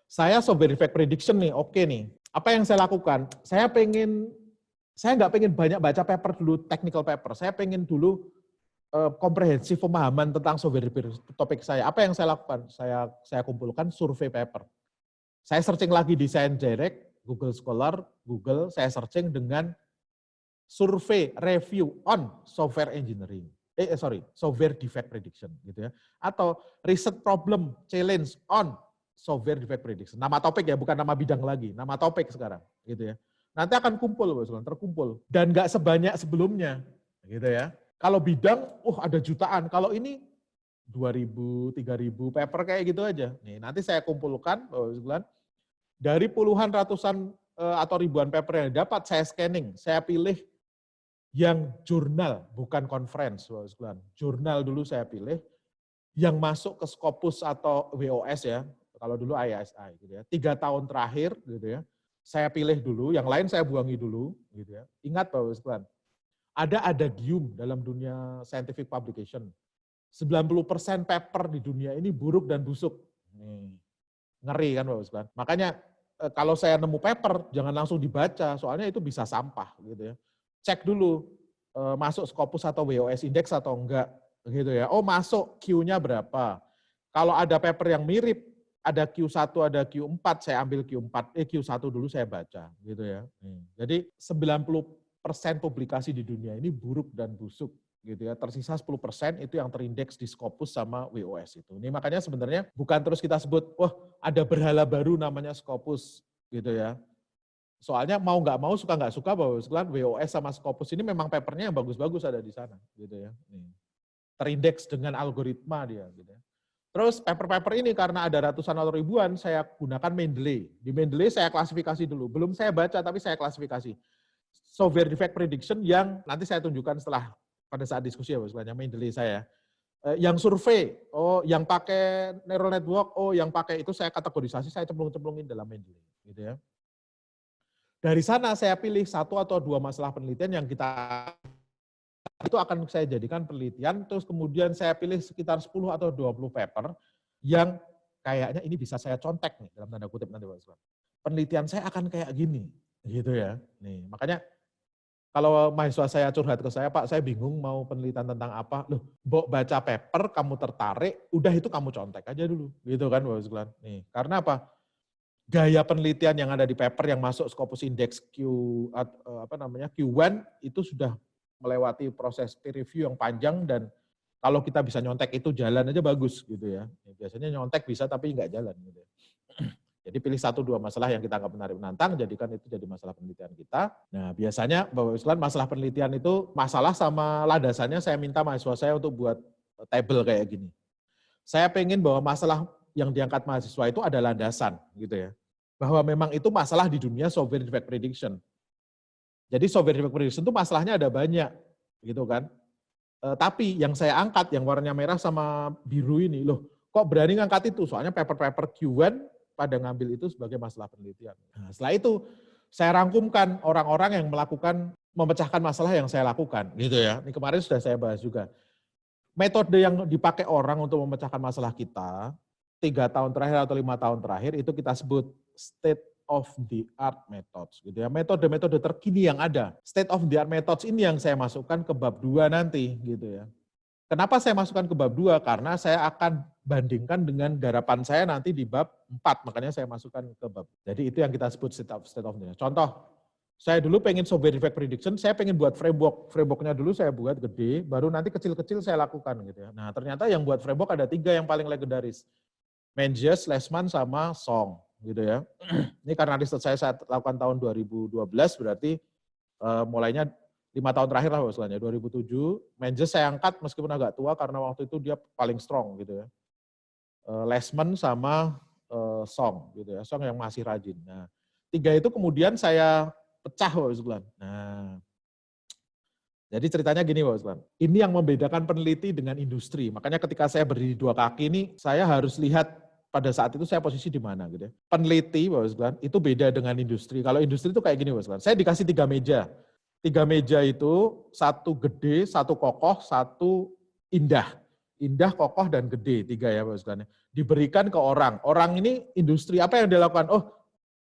saya software defect prediction nih, oke nih. Apa yang saya lakukan? Saya nggak pengen banyak baca paper dulu, technical paper. Saya pengen dulu komprehensif pemahaman tentang software topik saya. Apa yang saya lakukan? Saya kumpulkan survei paper. Saya searching lagi di Science Direct, Google Scholar, Google, saya searching dengan survei review on software engineering. Software defect prediction gitu ya. Atau research problem challenge on software defect prediction. Nama topik ya, bukan nama bidang lagi, nama topik sekarang gitu ya. Nanti akan terkumpul dan nggak sebanyak sebelumnya gitu ya. Kalau bidang, ada jutaan. Kalau ini 2.000, 3.000 paper kayak gitu aja. Nih, nanti saya kumpulkan dari puluhan, ratusan atau ribuan paper yang dapat saya scanning, saya pilih yang jurnal, bukan conference, jurnal dulu saya pilih, yang masuk ke Scopus atau WOS ya, kalau dulu ISI gitu ya, 3 tahun terakhir gitu ya, saya pilih dulu, yang lain saya buangi dulu gitu ya. Ingat Bapak sekalian, ada adagium dalam dunia scientific publication, 90% paper di dunia ini buruk dan busuk. Ngeri kan Bapak sekalian. Makanya kalau saya nemu paper, jangan langsung dibaca, soalnya itu bisa sampah gitu ya. Cek dulu masuk Scopus atau WOS Index atau enggak gitu ya. Masuk Q-nya berapa. Kalau ada paper yang mirip, ada Q1, ada Q4, saya ambil Q1 dulu saya baca gitu ya. Jadi 90% publikasi di dunia ini buruk dan busuk gitu ya. Tersisa 10% itu yang terindeks di Scopus sama WOS itu. Ini makanya sebenarnya bukan terus kita sebut, ada berhala baru namanya Scopus gitu ya. Soalnya mau nggak mau, suka nggak suka, bahwa WOS sama Scopus ini memang papernya yang bagus-bagus ada di sana, gitu ya. Terindeks dengan algoritma dia, gitu ya. Terus paper-paper ini karena ada ratusan atau ribuan, saya gunakan Mendeley. Di Mendeley saya klasifikasi dulu, belum saya baca tapi saya klasifikasi. Software defect prediction yang nanti saya tunjukkan setelah pada saat diskusi ya, sebenarnya Mendeley saya. Yang survei, yang pakai neural network, yang pakai itu saya kategorisasi, saya cemplung-cemplungin dalam Mendeley, gitu ya. Dari sana saya pilih 1 atau 2 masalah penelitian yang itu akan saya jadikan penelitian, terus kemudian saya pilih sekitar 10 atau 20 paper yang kayaknya ini bisa saya contek nih, dalam tanda kutip nanti Pak. Penelitian saya akan kayak gini, gitu ya. Nih, makanya kalau mahasiswa saya curhat ke saya, Pak, saya bingung mau penelitian tentang apa. Loh, baca paper, kamu tertarik, udah itu kamu contek aja dulu, gitu kan Bapak sekalian. Nih, karena apa? Gaya penelitian yang ada di paper yang masuk Scopus Index Q1 itu sudah melewati proses peer review yang panjang, dan kalau kita bisa nyontek itu jalan aja bagus gitu ya. Biasanya nyontek bisa tapi nggak jalan gitu ya. Jadi pilih 1-2 masalah yang kita anggap menarik menantang, jadikan itu jadi masalah penelitian kita. Nah biasanya Bapak Islan masalah penelitian itu masalah sama landasannya saya minta mahasiswa saya untuk buat table kayak gini. Saya pengen bahwa masalah yang diangkat mahasiswa itu ada landasan gitu ya. Bahwa memang itu masalah di dunia software defect prediction. Jadi software defect prediction itu masalahnya ada banyak gitu kan. Tapi yang saya angkat yang warnanya merah sama biru ini, loh kok berani ngangkat itu? Soalnya paper-paper Q1 pada ngambil itu sebagai masalah penelitian. Nah, setelah itu saya rangkumkan orang-orang yang memecahkan masalah yang saya lakukan gitu ya. Ini kemarin sudah saya bahas juga. Metode yang dipakai orang untuk memecahkan masalah kita 3 tahun terakhir atau 5 tahun terakhir itu kita sebut state of the art methods gitu ya. Metode-metode terkini yang ada. State of the art methods ini yang saya masukkan ke bab 2 nanti gitu ya. Kenapa saya masukkan ke bab 2? Karena saya akan bandingkan dengan garapan saya nanti di bab 4, makanya saya masukkan ke bab. Jadi itu yang kita sebut state of the art. Contoh, saya dulu pengen software defect prediction, saya pengen buat framework. Frameworknya dulu saya buat gede, baru nanti kecil-kecil saya lakukan gitu ya. Nah ternyata yang buat framework ada 3 yang paling legendaris. Mencius, Lessman, sama Song gitu ya. Ini karena riset saya lakukan tahun 2012, berarti mulainya 5 tahun terakhir lah maksudnya, 2007. Mencius saya angkat meskipun agak tua karena waktu itu dia paling strong gitu ya. Lessman sama Song gitu ya, Song yang masih rajin. Nah 3 itu kemudian saya pecah Bapak Sekalian. Nah, jadi ceritanya gini Bapak Sekalian, ini yang membedakan peneliti dengan industri. Makanya ketika saya berdiri 2 kaki ini, saya harus lihat pada saat itu saya posisi di mana gitu ya. Peneliti Bapak Sekalian, itu beda dengan industri. Kalau industri itu kayak gini Bapak Sekalian, saya dikasih 3 meja. 3 meja itu, 1 gede, 1 kokoh, 1 indah. Indah, kokoh, dan gede, 3 ya Bapak Sekalian. Diberikan ke orang. Orang ini industri, apa yang dilakukan? Oh,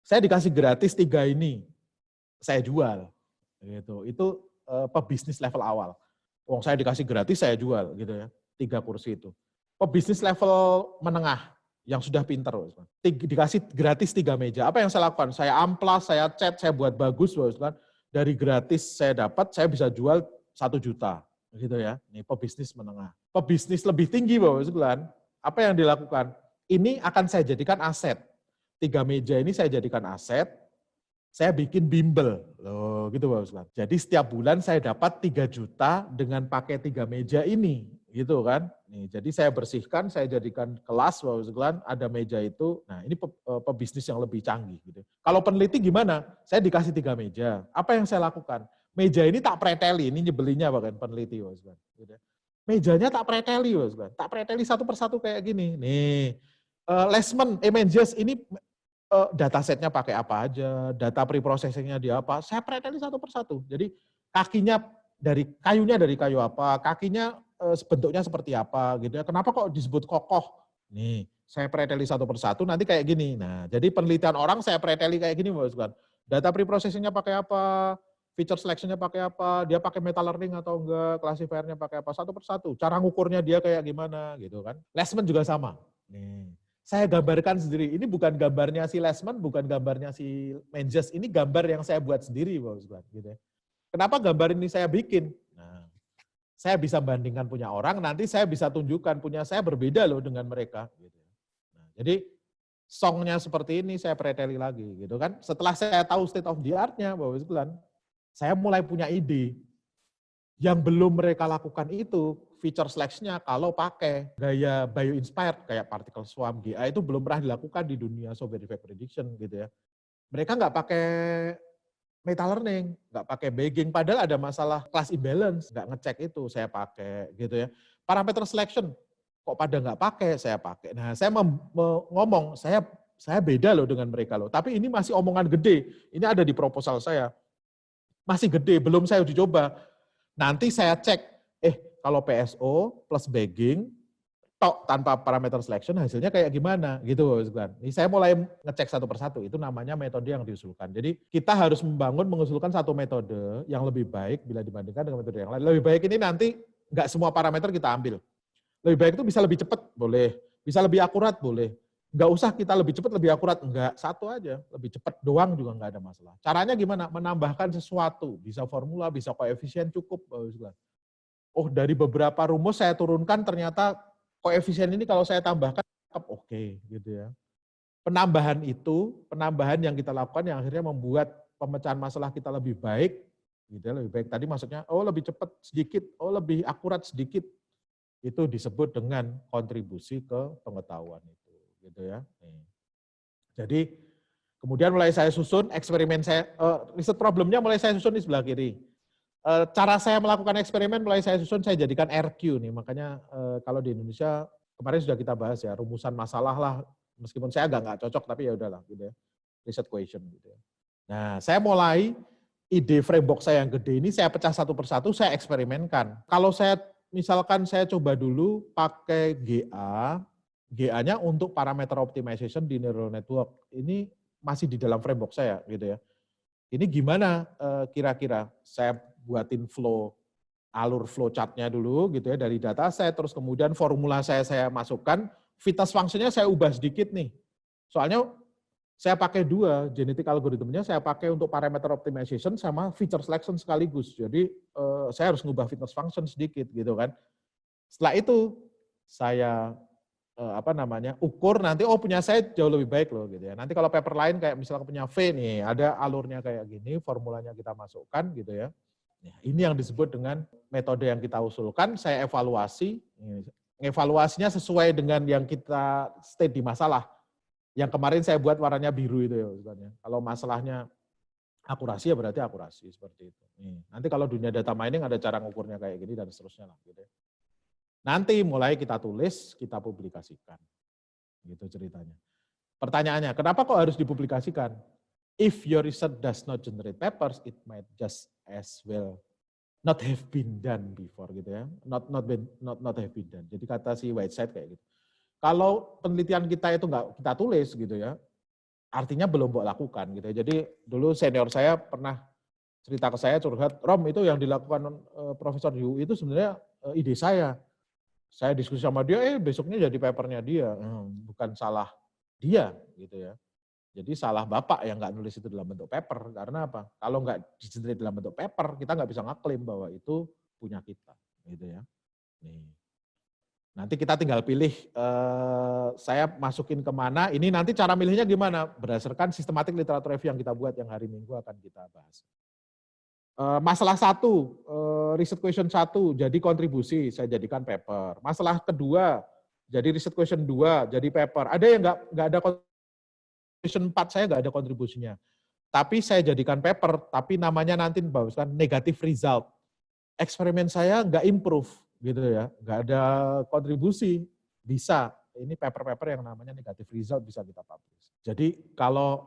saya dikasih gratis 3 ini, saya jual. Gitu. Itu pebisnis level awal. Wong saya dikasih gratis, saya jual gitu ya. 3 kursi itu. Pebisnis level menengah yang sudah pinter, dikasih gratis 3 meja. Apa yang saya lakukan? Saya amplas, saya cat, saya buat bagus, dari gratis saya dapat, saya bisa jual 1 juta, gitu ya. Ini pebisnis menengah. Pebisnis lebih tinggi, Bapak Sekalian, apa yang dilakukan? Ini akan saya jadikan aset. 3 meja ini saya jadikan aset, saya bikin bimbel, loh gitu Bapak Sekalian. Jadi setiap bulan saya dapat 3 juta dengan pakai 3 meja ini, gitu kan. Nih, jadi saya bersihkan, saya jadikan kelas Bapak Sekalian, ada meja itu. Nah ini pebisnis yang lebih canggih. Gitu. Kalau peneliti gimana? Saya dikasih 3 meja, apa yang saya lakukan? Meja ini tak preteli, ini nyebelinnya bahkan peneliti Bapak Sekalian. Gitu. Mejanya tak preteli Bapak Sekalian, tak preteli satu persatu kayak gini. Nih, Lessman, Mencius ini datasetnya pakai apa aja, data preprocessingnya dia apa, saya preteli satu persatu. Jadi kakinya kayunya dari kayu apa, kakinya bentuknya seperti apa gitu ya. Kenapa kok disebut kokoh? Nih, saya preteli satu persatu nanti kayak gini. Nah, jadi penelitian orang saya preteli kayak gini Bapak. Data preprocessingnya pakai apa, feature selection-nya pakai apa, dia pakai meta learning atau enggak, classifier-nya pakai apa, satu persatu. Cara ngukurnya dia kayak gimana gitu kan. Lessman juga sama. Nih. Saya gambarkan sendiri. Ini bukan gambarnya si Lessman, bukan gambarnya si Mencius. Ini gambar yang saya buat sendiri, Bapak. Gitu ya. Kenapa gambar ini saya bikin? Nah, saya bisa bandingkan punya orang, nanti saya bisa tunjukkan punya saya berbeda loh dengan mereka. Gitu. Nah, jadi songnya seperti ini saya preteli lagi, gitu kan. Setelah saya tahu state of the art-nya, Bapak, saya mulai punya ide. Yang belum mereka lakukan itu, feature selection-nya kalau pakai gaya bio-inspired, kayak particle swarm, GA, itu belum pernah dilakukan di dunia software defect prediction gitu ya. Mereka nggak pakai meta learning, nggak pakai bagging, padahal ada masalah class imbalance, nggak ngecek itu, saya pakai gitu ya. Parameter selection, kok pada nggak pakai, saya pakai. Nah, saya ngomong, saya beda loh dengan mereka loh, tapi ini masih omongan gede, ini ada di proposal saya. Masih gede, belum saya uji coba. Nanti saya cek, kalau PSO plus bagging, tok tanpa parameter selection hasilnya kayak gimana gitu. Ini saya mulai ngecek satu persatu, itu namanya metode yang diusulkan. Jadi kita harus mengusulkan satu metode yang lebih baik bila dibandingkan dengan metode yang lain. Lebih baik ini nanti nggak semua parameter kita ambil. Lebih baik itu bisa lebih cepat, boleh. Bisa lebih akurat, boleh. Nggak usah kita lebih cepat, lebih akurat. Enggak, satu aja. Lebih cepat doang juga nggak ada masalah. Caranya gimana? Menambahkan sesuatu. Bisa formula, bisa koefisien cukup. Oh, dari beberapa rumus saya turunkan, ternyata koefisien ini kalau saya tambahkan, oke, gitu ya. Penambahan yang kita lakukan yang akhirnya membuat pemecahan masalah kita lebih baik, gitu ya, lebih baik. Tadi maksudnya, lebih cepat sedikit, lebih akurat sedikit. Itu disebut dengan kontribusi ke pengetahuan itu, gitu ya. Jadi kemudian mulai saya susun eksperimen saya, riset problemnya mulai saya susun di sebelah kiri. Cara saya melakukan eksperimen mulai saya susun, saya jadikan RQ nih, makanya kalau di Indonesia kemarin sudah kita bahas ya, rumusan masalah lah, meskipun saya agak nggak cocok, tapi ya udahlah gitu ya, research question gitu ya. Nah, saya mulai ide framework saya yang gede ini saya pecah satu persatu, saya eksperimenkan. Kalau misalkan saya coba dulu pakai GA-nya untuk parameter optimization di neural network. Ini masih di dalam framework saya gitu ya. Ini gimana kira-kira saya buatin flow alur flowchart-nya dulu gitu ya dari dataset, terus kemudian formula saya masukkan, fitness function-nya saya ubah sedikit nih. Soalnya saya pakai dua, genetic algoritmnya saya pakai untuk parameter optimization sama feature selection sekaligus. Jadi saya harus ngubah fitness function sedikit gitu kan. Setelah itu saya ukur nanti, oh punya saya jauh lebih baik loh gitu ya. Nanti kalau paper lain kayak misalnya punya V nih, ada alurnya kayak gini, formulanya kita masukkan gitu ya. Nah, ini yang disebut dengan metode yang kita usulkan, saya evaluasi. Evaluasinya sesuai dengan yang kita state di masalah. Yang kemarin saya buat warnanya biru itu ya sebenarnya. Kalau masalahnya akurasi ya berarti akurasi seperti itu. Nih, nanti kalau dunia data mining ada cara ngukurnya kayak gini dan seterusnya lah gitu ya. Nanti mulai kita tulis, kita publikasikan. Gitu ceritanya. Pertanyaannya, kenapa kok harus dipublikasikan? If your research does not generate papers, it might just as well not have been done before gitu ya. Not have been done. Jadi kata si Whiteside kayak gitu. Kalau penelitian kita itu nggak kita tulis gitu ya, artinya belum buat lakukan gitu ya. Jadi dulu senior saya pernah cerita ke saya, curhat, Rom itu yang dilakukan Profesor Yu itu sebenarnya ide saya. Saya diskusi sama dia, besoknya jadi papernya dia. Bukan salah dia gitu ya. Jadi salah Bapak yang nggak nulis itu dalam bentuk paper. Karena apa? Kalau nggak di-generate dalam bentuk paper, kita nggak bisa ngeklaim bahwa itu punya kita. Gitu ya. Nih. Nanti kita tinggal pilih, saya masukin kemana, ini nanti cara milihnya gimana? Berdasarkan sistematik literatur review yang kita buat yang hari Minggu akan kita bahas. Masalah 1, riset question 1, jadi kontribusi, saya jadikan paper. Masalah kedua, jadi riset question 2, jadi paper. Ada yang nggak ada question 4, saya nggak ada kontribusinya. Tapi saya jadikan paper, tapi namanya nanti baguskan negative result. Eksperimen saya nggak improve, gitu ya, nggak ada kontribusi, bisa. Ini paper-paper yang namanya negative result bisa kita publish. Jadi kalau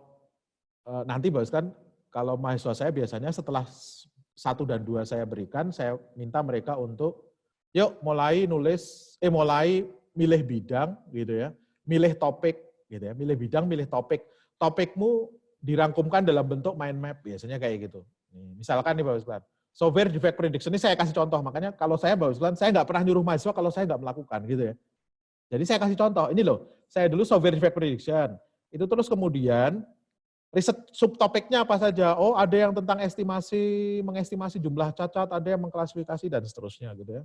nanti baguskan, kalau mahasiswa saya biasanya setelah 1 dan 2 saya berikan, saya minta mereka untuk yuk mulai nulis, mulai milih bidang gitu ya, milih topik gitu ya, milih bidang, milih topik. Topikmu dirangkumkan dalam bentuk mind map, biasanya kayak gitu. Misalkan nih Bapak Uslan, software defect prediction ini saya kasih contoh, makanya kalau saya Bapak Uslan, saya nggak pernah nyuruh mahasiswa kalau saya nggak melakukan gitu ya. Jadi saya kasih contoh, ini loh, saya dulu software defect prediction, itu terus kemudian riset subtopiknya apa saja? Oh, ada yang tentang mengestimasi jumlah cacat, ada yang mengklasifikasi dan seterusnya gitu ya.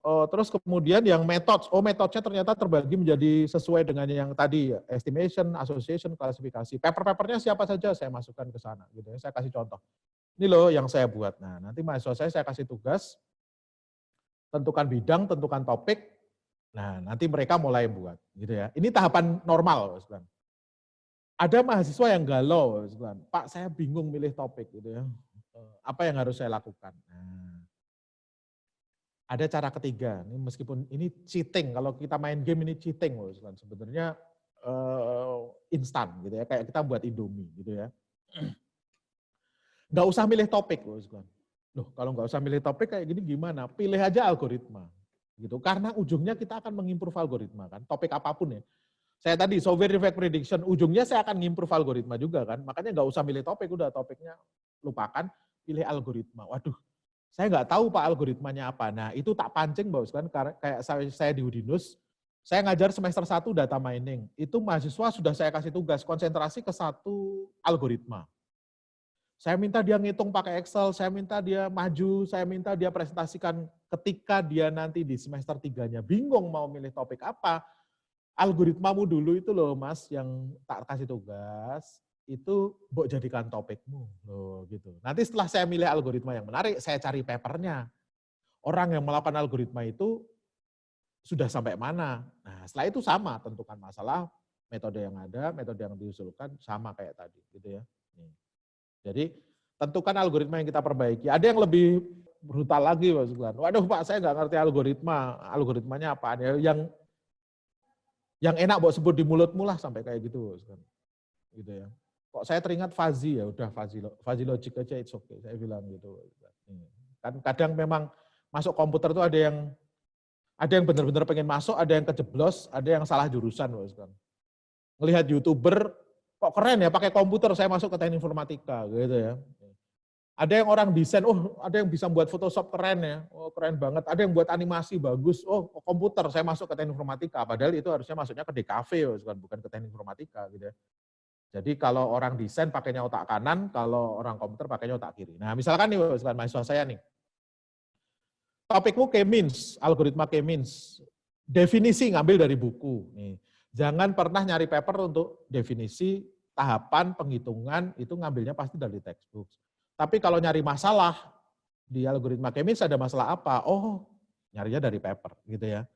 Oh, terus kemudian yang metode, metodenya ternyata terbagi menjadi sesuai dengan yang tadi, estimation, association, klasifikasi. Paper-papernya siapa saja saya masukkan ke sana gitu ya. Saya kasih contoh. Ini loh yang saya buat. Nah, nanti mahasiswa saya kasih tugas, tentukan bidang, tentukan topik. Nah, nanti mereka mulai buat gitu ya. Ini tahapan normal, sebenarnya. Ada mahasiswa yang galau, Pak saya bingung milih topik gitu ya. Apa yang harus saya lakukan? Nah, ada cara ketiga, ini meskipun ini cheating, kalau kita main game ini cheating loh, sebenarnya instan gitu ya, kayak kita buat Indomie gitu ya. Nggak usah milih topik loh, kalau nggak usah milih topik kayak gini gimana? Pilih aja algoritma gitu, karena ujungnya kita akan mengimprove algoritma kan, topik apapun ya. Saya tadi software defect prediction, ujungnya saya akan ngimprove algoritma juga kan. Makanya nggak usah milih topik, udah topiknya lupakan, pilih algoritma. Waduh, saya nggak tahu Pak algoritmanya apa. Nah itu tak pancing Bagus kan, kayak saya di Udinus, saya ngajar semester 1 data mining. Itu mahasiswa sudah saya kasih tugas, konsentrasi ke 1 algoritma. Saya minta dia ngitung pakai Excel, saya minta dia maju, saya minta dia presentasikan ketika dia nanti di semester 3-nya bingung mau milih topik apa, algoritmamu dulu itu loh Mas yang tak kasih tugas, itu mbok jadikan topikmu loh gitu. Nanti setelah saya milih algoritma yang menarik, saya cari papernya. Orang yang melakukan algoritma itu sudah sampai mana. Nah setelah itu sama, tentukan masalah, metode yang ada, metode yang diusulkan, sama kayak tadi gitu ya. Jadi tentukan algoritma yang kita perbaiki. Ada yang lebih brutal lagi Mas Glenn. Waduh Pak saya nggak ngerti algoritmanya apa. Yang enak buat sebut di mulutmu lah sampai kayak gitu ya. Kok saya teringat fuzzy ya, udah fuzzy logic aja it's okay, saya bilang gitu. Kan kadang memang masuk komputer tuh ada yang benar-benar pengen masuk, ada yang kejeblos, ada yang salah jurusan. Ngelihat YouTuber, kok keren ya pakai komputer, saya masuk ke teknik informatika gitu ya. Ada yang orang desain, oh ada yang bisa buat Photoshop keren ya, oh keren banget. Ada yang buat animasi bagus, oh komputer, saya masuk ke teknik informatika. Padahal itu harusnya masuknya ke DKV, bukan ke teknik informatika gitu ya. Jadi kalau orang desain pakainya otak kanan, kalau orang komputer pakainya otak kiri. Nah misalkan nih, mahasiswa saya nih, topikmu K-means, algoritma K-means, definisi ngambil dari buku. Nih, jangan pernah nyari paper untuk definisi, tahapan, penghitungan, itu ngambilnya pasti dari textbook. Tapi kalau nyari masalah, di algoritma K-means ada masalah apa? Oh, nyarinya dari paper gitu ya.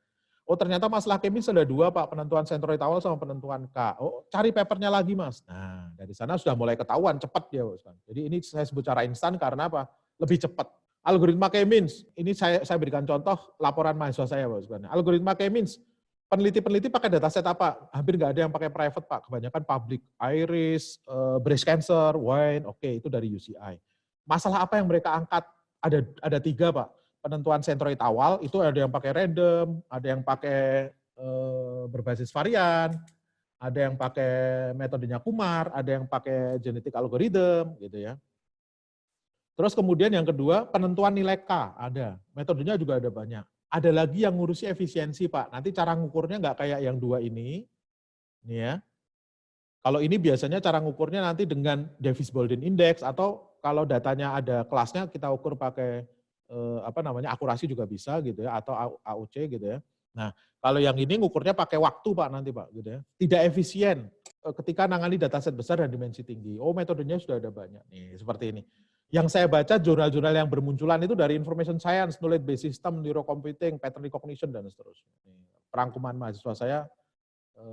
Oh ternyata masalah K-means ada 2 Pak, penentuan centroid awal sama penentuan K. Oh cari papernya lagi Mas. Nah dari sana sudah mulai ketahuan, cepat dia. Jadi ini saya sebut cara instan karena apa? Lebih cepat. Algoritma K-means, ini saya berikan contoh laporan mahasiswa saya Pak. Algoritma K-means, peneliti-peneliti pakai dataset apa? Hampir nggak ada yang pakai private Pak, kebanyakan public. Iris, breast cancer, wine, oke itu dari UCI. Masalah apa yang mereka angkat? Ada 3 Pak. Penentuan centroid awal, itu ada yang pakai random, ada yang pakai berbasis varian, ada yang pakai metodenya Kumar, ada yang pakai genetic algorithm, gitu ya. Terus kemudian yang kedua, penentuan nilai K, ada. Metodenya juga ada banyak. Ada lagi yang ngurusi efisiensi Pak, nanti cara ngukurnya nggak kayak yang 2 ini ya. Kalau ini biasanya cara ngukurnya nanti dengan Davis-Baldwin Index, atau kalau datanya ada kelasnya kita ukur pakai akurasi juga bisa gitu ya, atau AUC gitu ya. Nah, kalau yang ini ngukurnya pakai waktu Pak nanti Pak gitu ya. Tidak efisien ketika nangani dataset besar dan dimensi tinggi. Oh, metodenya sudah ada banyak nih, seperti ini. Yang saya baca jurnal-jurnal yang bermunculan itu dari information science, knowledge based system, neurocomputing, pattern recognition dan seterusnya. Perangkuman mahasiswa saya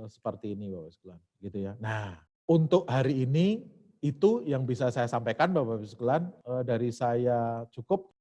seperti ini Bapak sekalian, gitu ya. Nah, untuk hari ini itu yang bisa saya sampaikan Bapak Ibu sekalian, dari saya cukup.